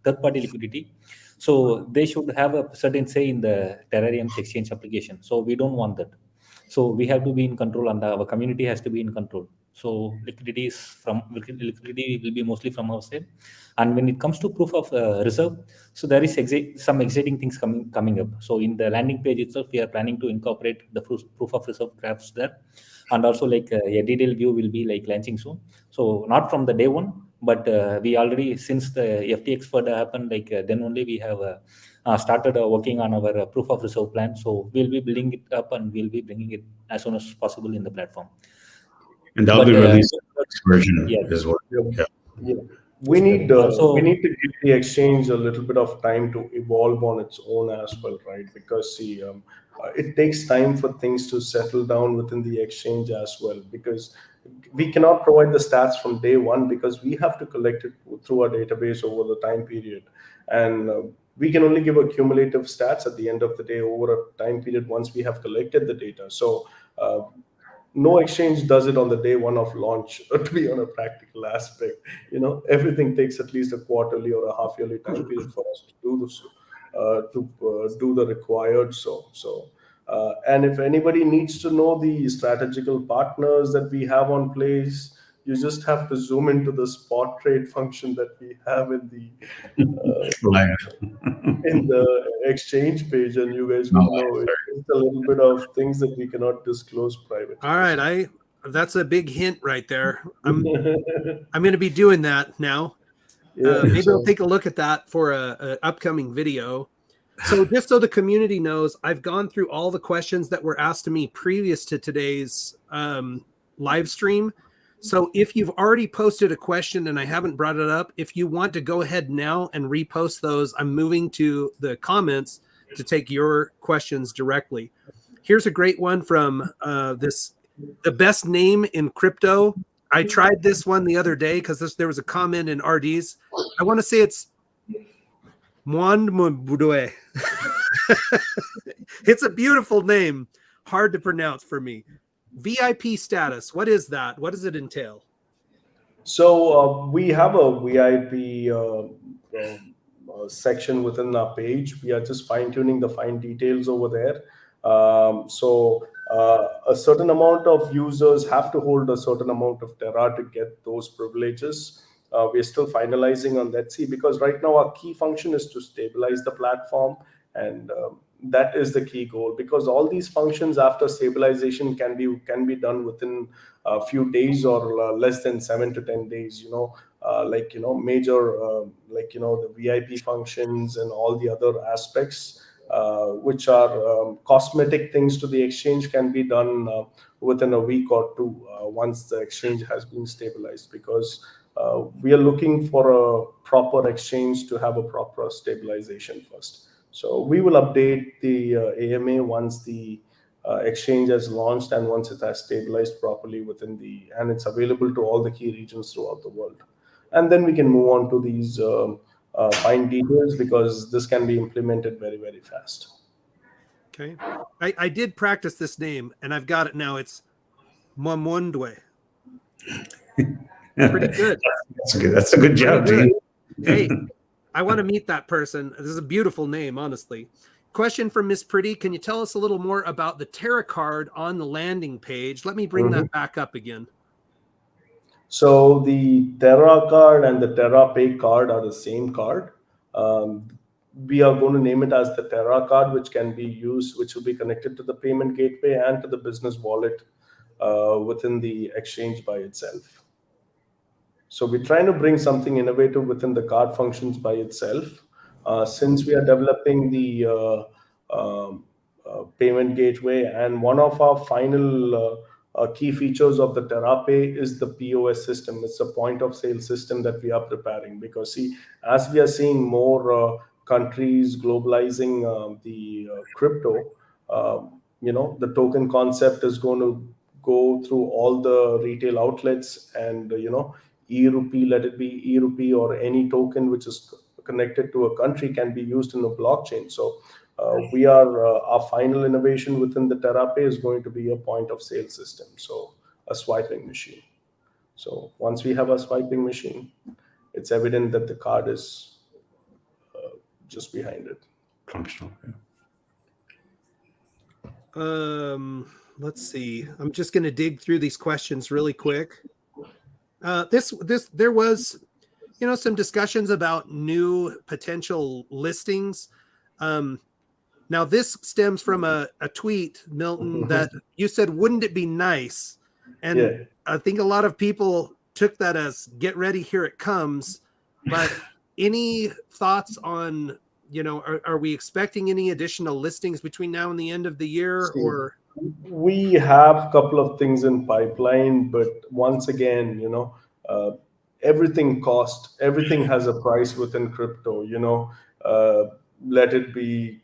third-party liquidity, so they should have a certain say in the Terareum's exchange application. So we don't want that. So we have to be in control, and our community has to be in control. So liquidity will be mostly from our side. And when it comes to proof of reserve, so there is some exciting things coming up. So in the landing page itself, we are planning to incorporate the proof of reserve graphs there, and also a detailed view will be launching soon. So not from the day one, but we already, since the FTX FUD happened, then only we have started working on our proof of reserve plan. So we'll be building it up, and we'll be bringing it as soon as possible in the platform. And that'll be released next version as well. Yeah. We need to give the exchange a little bit of time to evolve on its own as well, right? Because see, it takes time for things to settle down within the exchange as well, because we cannot provide the stats from day one, because we have to collect it through our database over the time period, and we can only give a cumulative stats at the end of the day over a time period once we have collected the data. So no exchange does it on the day one of launch, to be on a practical aspect. Everything takes at least a quarterly or a half yearly time period for us to do this, do the required. And if anybody needs to know the strategical partners that we have on place, you just have to zoom into the spot trade function that we have in the exchange page, and you guys will know it's a little bit of things that we cannot disclose privately. All right, that's a big hint right there. I'm going to be doing that now. Maybe I'll take a look at that for a upcoming video. So just so the community knows, I've gone through all the questions that were asked to me previous to today's live stream. So if you've already posted a question and I haven't brought it up, if you want to go ahead now and repost those, I'm moving to the comments to take your questions directly. Here's a great one from the best name in crypto. I tried this one the other day because there was a comment in RD's. I want to say it's Mwandmubudwe. It's a beautiful name, hard to pronounce for me. VIP status, what is that? What does it entail? So we have a VIP section within our page. We are just fine-tuning the fine details over there. A certain amount of users have to hold a certain amount of Terra to get those privileges. We're still finalizing on that. See, because right now our key function is to stabilize the platform, and that is the key goal, because all these functions after stabilization can be done within a few days or less than 7 to 10 days. Major the VIP functions and all the other aspects which are cosmetic things to the exchange can be done within a week or two once the exchange has been stabilized, because we are looking for a proper exchange to have a proper stabilization first. So we will update the AMA once the exchange has launched and once it has stabilized properly and it's available to all the key regions throughout the world. And then we can move on to these fine details, because this can be implemented very, very fast. Okay. I did practice this name and I've got it now. It's Mwamwondwe. Pretty good. That's good. That's a good job, Pretty Dean. Hey, I want to meet that person. This is a beautiful name, honestly. Question from Miss Pretty. Can you tell us a little more about the Terra card on the landing page? Let me bring that back up again. So the Terra card and the Terra Pay card are the same card. We are going to name it as the Terra card, which can be used, which will be connected to the payment gateway and to the business wallet within the exchange by itself. So we're trying to bring something innovative within the card functions by itself. Since we are developing the payment gateway, and one of our final key features of the TerraPay is the POS system. It's a point of sale system that we are preparing, because see, as we are seeing more countries globalizing the crypto, the token concept is going to go through all the retail outlets, and e-rupee, let it be e-rupee or any token which is connected to a country, can be used in a blockchain. So our final innovation within the TerraPay is going to be a point of sale system, so a swiping machine. So once we have a swiping machine, it's evident that the card is just behind it. Functional. Let's see. I'm just going to dig through these questions really quick. There was, some discussions about new potential listings. Now this stems from a tweet, Milton, that you said, wouldn't it be nice? And yeah. I think a lot of people took that as get ready, here it comes. But any thoughts on, are we expecting any additional listings between now and the end of the year? Or we have a couple of things in pipeline, but once again, everything has a price within crypto. Let it be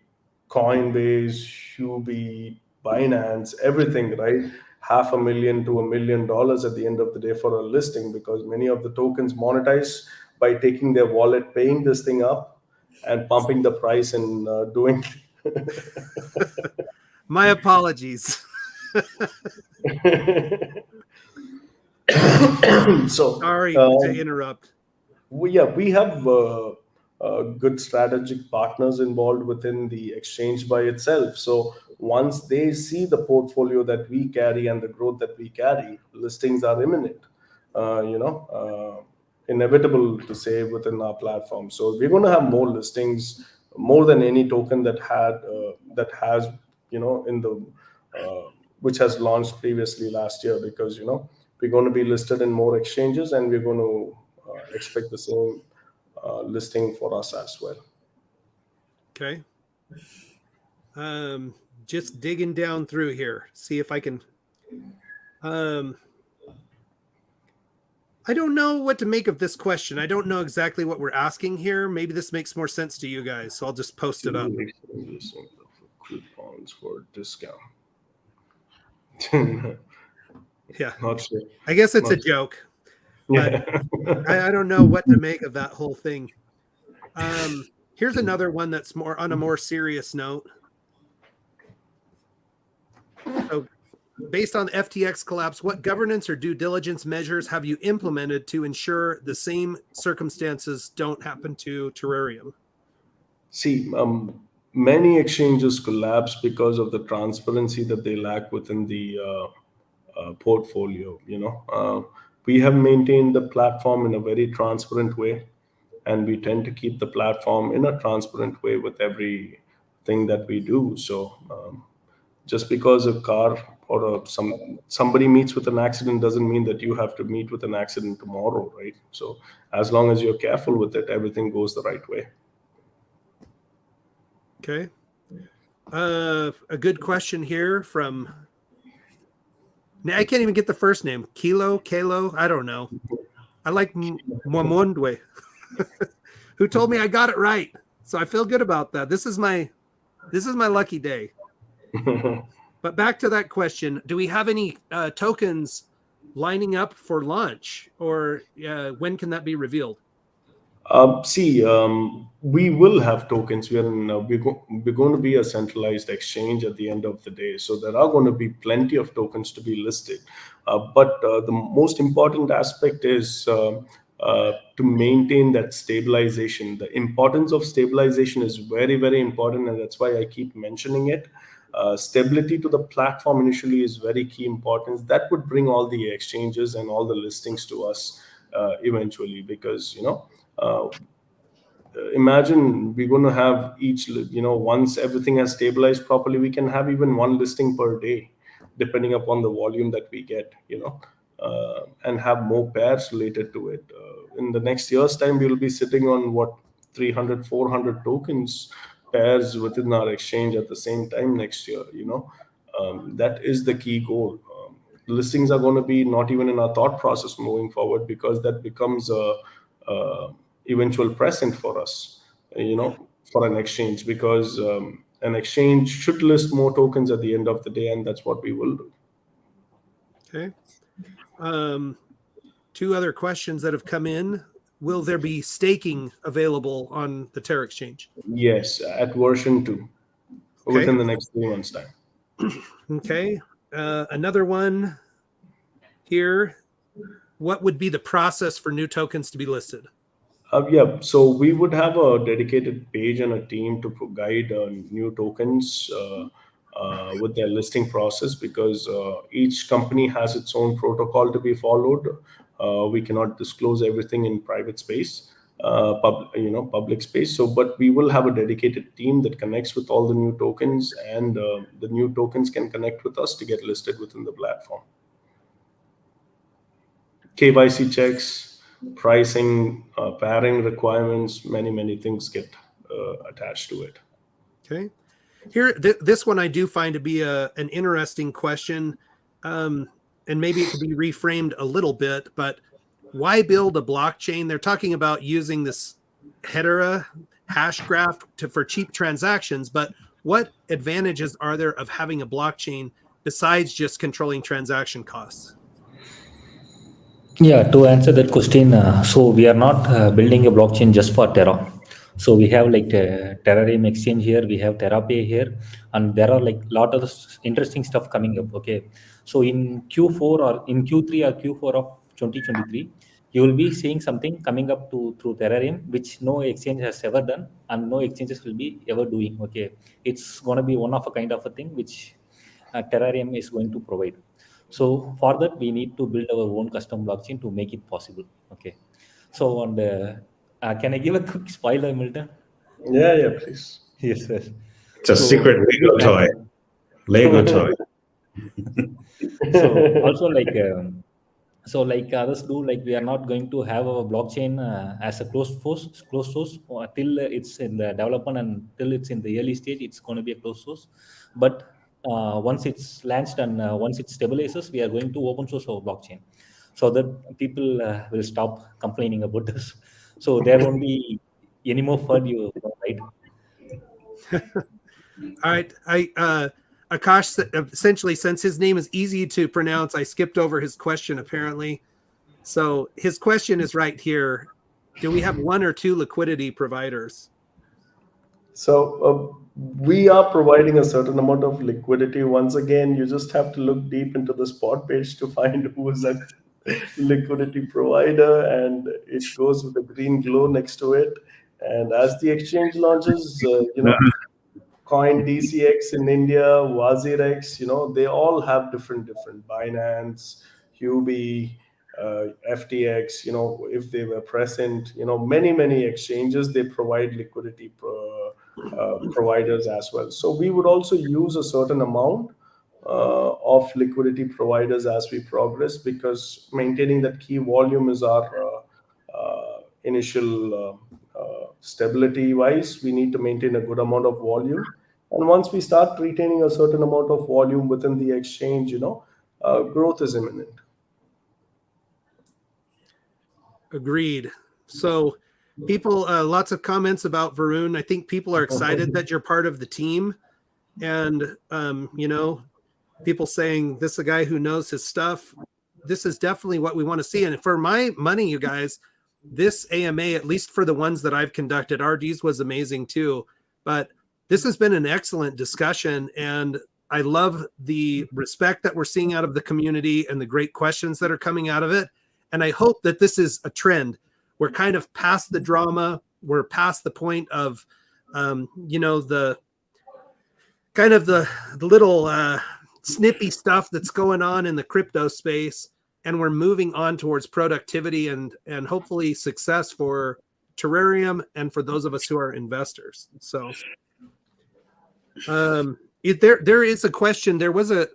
Coinbase, Huobi, Binance, everything, right? $500,000 to $1 million at the end of the day for a listing, because many of the tokens monetize by taking their wallet, paying this thing up, and pumping the price and doing. My apologies. So sorry to interrupt. We have good strategic partners involved within the exchange by itself. So once they see the portfolio that we carry and the growth that we carry, listings are imminent. Inevitable to say within our platform. So we're going to have more listings, more than any token that has in the which has launched previously last year, because we're going to be listed in more exchanges, and we're going to expect the same listing for us as well. Okay. Just digging down through here, see if I can. I don't know what to make of this question. I don't know exactly what we're asking here. Maybe this makes more sense to you guys, so I'll just post it up. Coupons for discount. Yeah, not sure. I guess it's a joke. But I don't know what to make of that whole thing. Here's another one that's more on a more serious note. So, based on FTX collapse, what governance or due diligence measures have you implemented to ensure the same circumstances don't happen to Terrareum? See, many exchanges collapse because of the transparency that they lack within the portfolio. We have maintained the platform in a very transparent way, and we tend to keep the platform in a transparent way with everything that we do. So just because a car or somebody meets with an accident doesn't mean that you have to meet with an accident tomorrow, right? So as long as you're careful with it, everything goes the right way. Okay. A good question here from, I can't even get the first name. Kalo, I don't know. I like Mwamwondwe, who told me I got it right. So I feel good about that. This is my lucky day. But back to that question, do we have any tokens lining up for launch, or when can that be revealed? We will have tokens. We're going to be a centralized exchange at the end of the day. So there are going to be plenty of tokens to be listed. But the most important aspect is to maintain that stabilization. The importance of stabilization is very, very important. And that's why I keep mentioning it. Stability to the platform initially is very key importance. That would bring all the exchanges and all the listings to us eventually, because, imagine we're going to have each, once everything has stabilized properly, we can have even one listing per day, depending upon the volume that we get, and have more pairs related to it. In the next year's time, we'll be sitting on 300, 400 tokens pairs within our exchange at the same time next year. That is the key goal. Listings are going to be not even in our thought process moving forward, because that becomes a eventual present for us, for an exchange, because an exchange should list more tokens at the end of the day, and that's what we will do. Okay. Two other questions that have come in. Will there be staking available on the Terra exchange? Yes, at version 2, within the next 3 months' time. Okay. Another one here. What would be the process for new tokens to be listed? So we would have a dedicated page and a team to guide new tokens with their listing process, because each company has its own protocol to be followed. We cannot disclose everything in private space, public space. So, but we will have a dedicated team that connects with all the new tokens, and the new tokens can connect with us to get listed within the platform. KYC checks, pricing, pairing requirements, many things get attached to it. Okay. Here, this one I do find to be an interesting question, and maybe it could be reframed a little bit, but why build a blockchain? They're talking about using this Hedera hash graph for cheap transactions, but what advantages are there of having a blockchain besides just controlling transaction costs? Yeah, to answer that question, so we are not building a blockchain just for Terra. So we have like Terareum exchange here, we have TerraPay here, and there are like a lot of interesting stuff coming up. Okay, so in Q4 or in Q3 or Q4 of 2023, you will be seeing something coming up through Terareum, which no exchange has ever done, and no exchanges will be ever doing. Okay, it's going to be one of a kind of a thing which Terareum is going to provide. So for that, we need to build our own custom blockchain to make it possible. Okay. So on the, can I give a quick spoiler, Milton? Yeah, please. Yes, yes. It's a secret Lego toy. Lego toy. So also so like others do, like we are not going to have our blockchain as a closed source till it's in the development, and till it's in the early stage, it's going to be a closed source. But once it's launched and once it stabilizes, we are going to open source our blockchain, so that people will stop complaining about this. So there won't be any more FUD, right? All right. Akash, essentially, since his name is easy to pronounce, I skipped over his question apparently. So his question is right here. Do we have one or two liquidity providers? So we are providing a certain amount of liquidity. Once again, you just have to look deep into the spot page to find who is a liquidity provider, and it goes with a green glow next to it. And as the exchange launches, Coin DCX in India, WazirX, they all have different Binance, Huobi, FTX, if they were present, many exchanges, they provide liquidity providers as well. So we would also use a certain amount of liquidity providers as we progress, because maintaining that key volume is our initial stability wise. We need to maintain a good amount of volume, and once we start retaining a certain amount of volume within the exchange, growth is imminent. Agreed. So people, lots of comments about Varun. I think people are excited that you're part of the team, and people saying this is a guy who knows his stuff. This is definitely what we want to see. And for my money, you guys, this AMA, at least for the ones that I've conducted, RD's was amazing too. But this has been an excellent discussion, and I love the respect that we're seeing out of the community and the great questions that are coming out of it. And I hope that this is a trend. We're kind of past the drama. We're past the point of, the kind of the little snippy stuff that's going on in the crypto space. And we're moving on towards productivity and hopefully success for Terarium and for those of us who are investors. So there is a question. There was a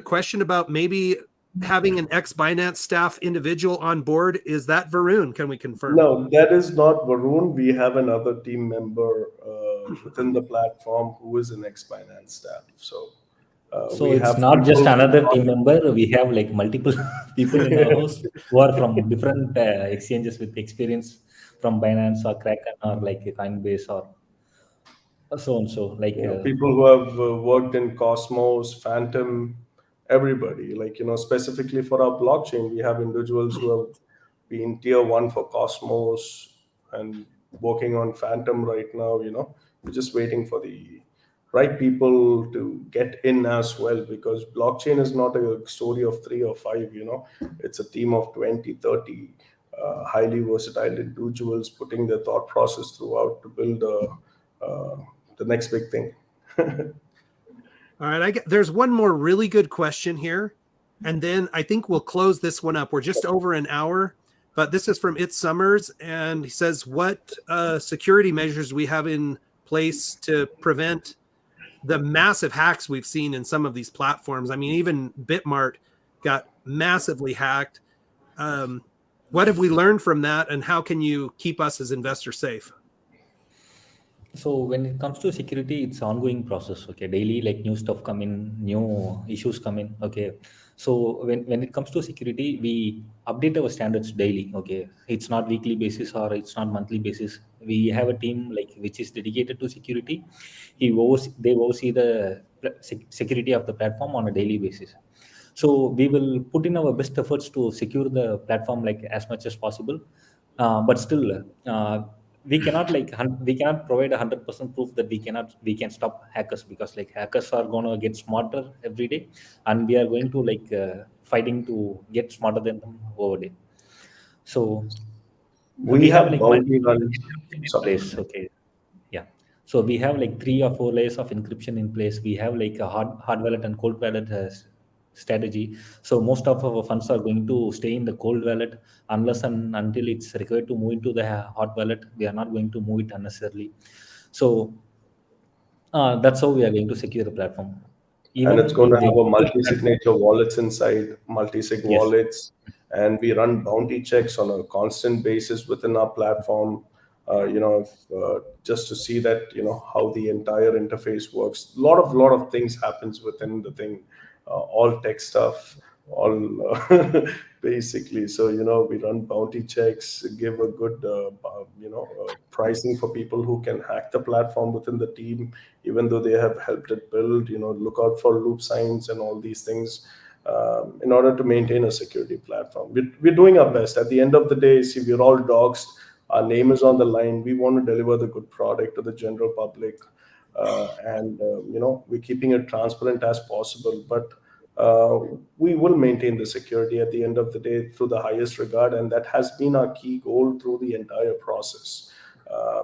question about maybe having an ex-Binance staff individual on board. Is that Varun? Can we confirm? No, that is not Varun. We have another team member within the platform who is an ex-Binance staff. So it's not just another team member. We have like multiple people in our house who are from different exchanges with experience from Binance or Kraken or like Coinbase or so and so. Like people who have worked in Cosmos, Phantom, everybody. Like, specifically for our blockchain, we have individuals who have been tier 1 for Cosmos and working on Phantom right now. We're just waiting for the right people to get in as well, because blockchain is not a story of 3 or 5. It's a team of 20, 30 highly versatile individuals putting their thought process throughout to build the next big thing. All right, there's one more really good question here, and then I think we'll close this one up. We're just over an hour, but this is from It Summers, and he says, what security measures we have in place to prevent the massive hacks we've seen in some of these platforms? I mean, even Bitmart got massively hacked. What have we learned from that, and how can you keep us as investors safe? So when it comes to security, it's an ongoing process. Okay, daily like new stuff come in, new issues come in. Okay, so when it comes to security, we update our standards daily. Okay, it's not weekly basis or it's not monthly basis. We have a team like which is dedicated to security. They oversee the security of the platform on a daily basis. So we will put in our best efforts to secure the platform like as much as possible, but still. We cannot provide 100% proof that we can stop hackers, because like hackers are going to get smarter every day, and we are going to fighting to get smarter than them over day. So we have like bounty runs in place. Okay, yeah. So we have like 3 or 4 layers of encryption in place. We have like a hard wallet and cold wallet strategy. So most of our funds are going to stay in the cold wallet unless and until it's required to move into the hot wallet. We are not going to move it unnecessarily. So that's how we are going to secure the platform. And it's going to have a multi-signature wallets inside, multi-sig wallets, and we run bounty checks on a constant basis within our platform. Just to see that how the entire interface works. A lot of things happens within the thing. All tech stuff, all basically. So we run bounty checks, give a good pricing for people who can hack the platform within the team, even though they have helped it build. Look out for loop signs and all these things in order to maintain a security platform. We're doing our best. At the end of the day, see, we're all doxed. Our name is on the line. We want to deliver the good product to the general public. We're keeping it transparent as possible, but we will maintain the security at the end of the day through the highest regard, and that has been our key goal through the entire process,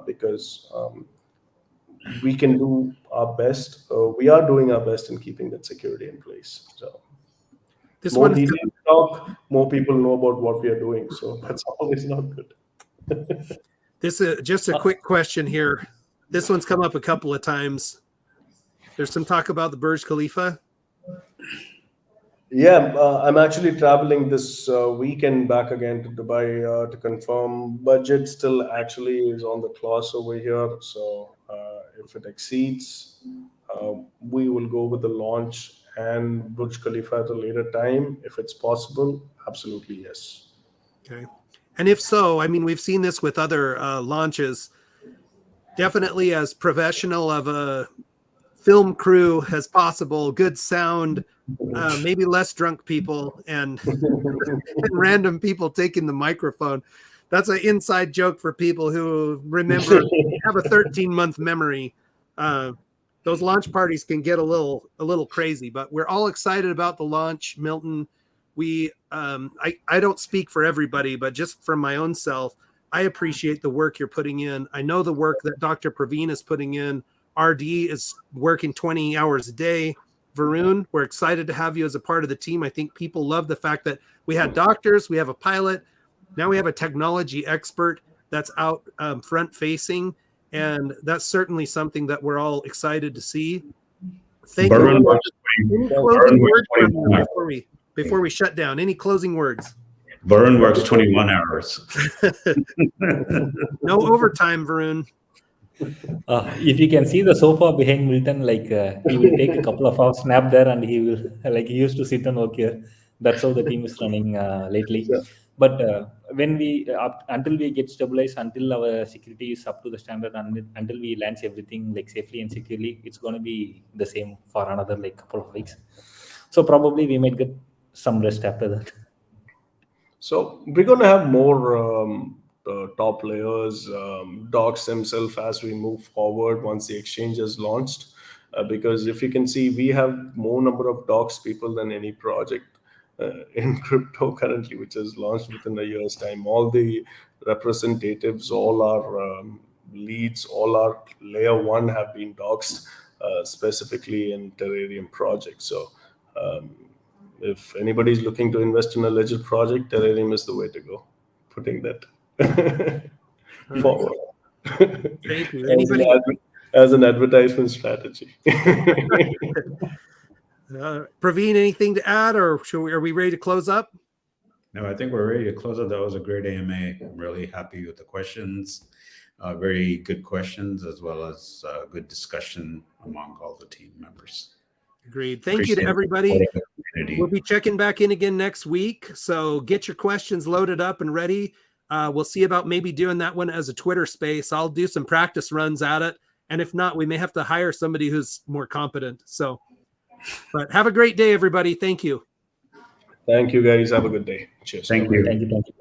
because we can do our best. We are doing our best in keeping that security in place. So this more one details talk, more people know about what we are doing. So that's always not good. This is just a quick question here. This one's come up a couple of times. There's some talk about the Burj Khalifa. Yeah, I'm actually traveling this weekend back again to Dubai to confirm. Budget still actually is on the clause over here. So if it exceeds, we will go with the launch and Burj Khalifa at a later time. If it's possible, absolutely yes. Okay. And if so, I mean, we've seen this with other launches. Definitely as professional of a film crew as possible, good sound, maybe less drunk people and random people taking the microphone. That's an inside joke for people who remember have a 13-month memory. Those launch parties can get a little crazy, but we're all excited about the launch, Milton. We I don't speak for everybody, but just from my own self, I appreciate the work you're putting in. I know the work that Dr. Praveen is putting in. RD is working 20 hours a day. Varun, we're excited to have you as a part of the team. I think people love the fact that we had doctors, we have a pilot, now we have a technology expert that's out front facing, and that's certainly something that we're all excited to see. Thank you. Any closing words before we shut down? Any closing words? Varun works 21 hours. No overtime, Varun. If you can see the sofa behind Milton, like he will take a couple of hours nap there, and he will like he used to sit and work here. That's how the team is running lately. Yeah. But when we until we get stabilized, until our security is up to the standard, and until we launch everything like safely and securely, it's going to be the same for another like couple of weeks. So probably we might get some rest after that. So we're going to have more top layers, docs themselves as we move forward once the exchange is launched. Because if you can see, we have more number of docs people than any project in crypto currently, which is launched within a year's time. All the representatives, all our leads, all our layer one have been doxed specifically in Terrareum project. So if anybody's looking to invest in a legit project, Terareum is the way to go. Putting that forward. Thank you. Anybody as an advertisement strategy. Praveen, anything to add, or are we ready to close up? No, I think we're ready to close up. That was a great AMA. I'm really happy with the questions. Very good questions, as well as good discussion among all the team members. Agreed. Thank you to everybody. We'll be checking back in again next week. So get your questions loaded up and ready. We'll see about maybe doing that one as a Twitter space. I'll do some practice runs at it. And if not, we may have to hire somebody who's more competent. So, but have a great day, everybody. Thank you. Thank you, guys. Have a good day. Cheers. Thank you. Thank you.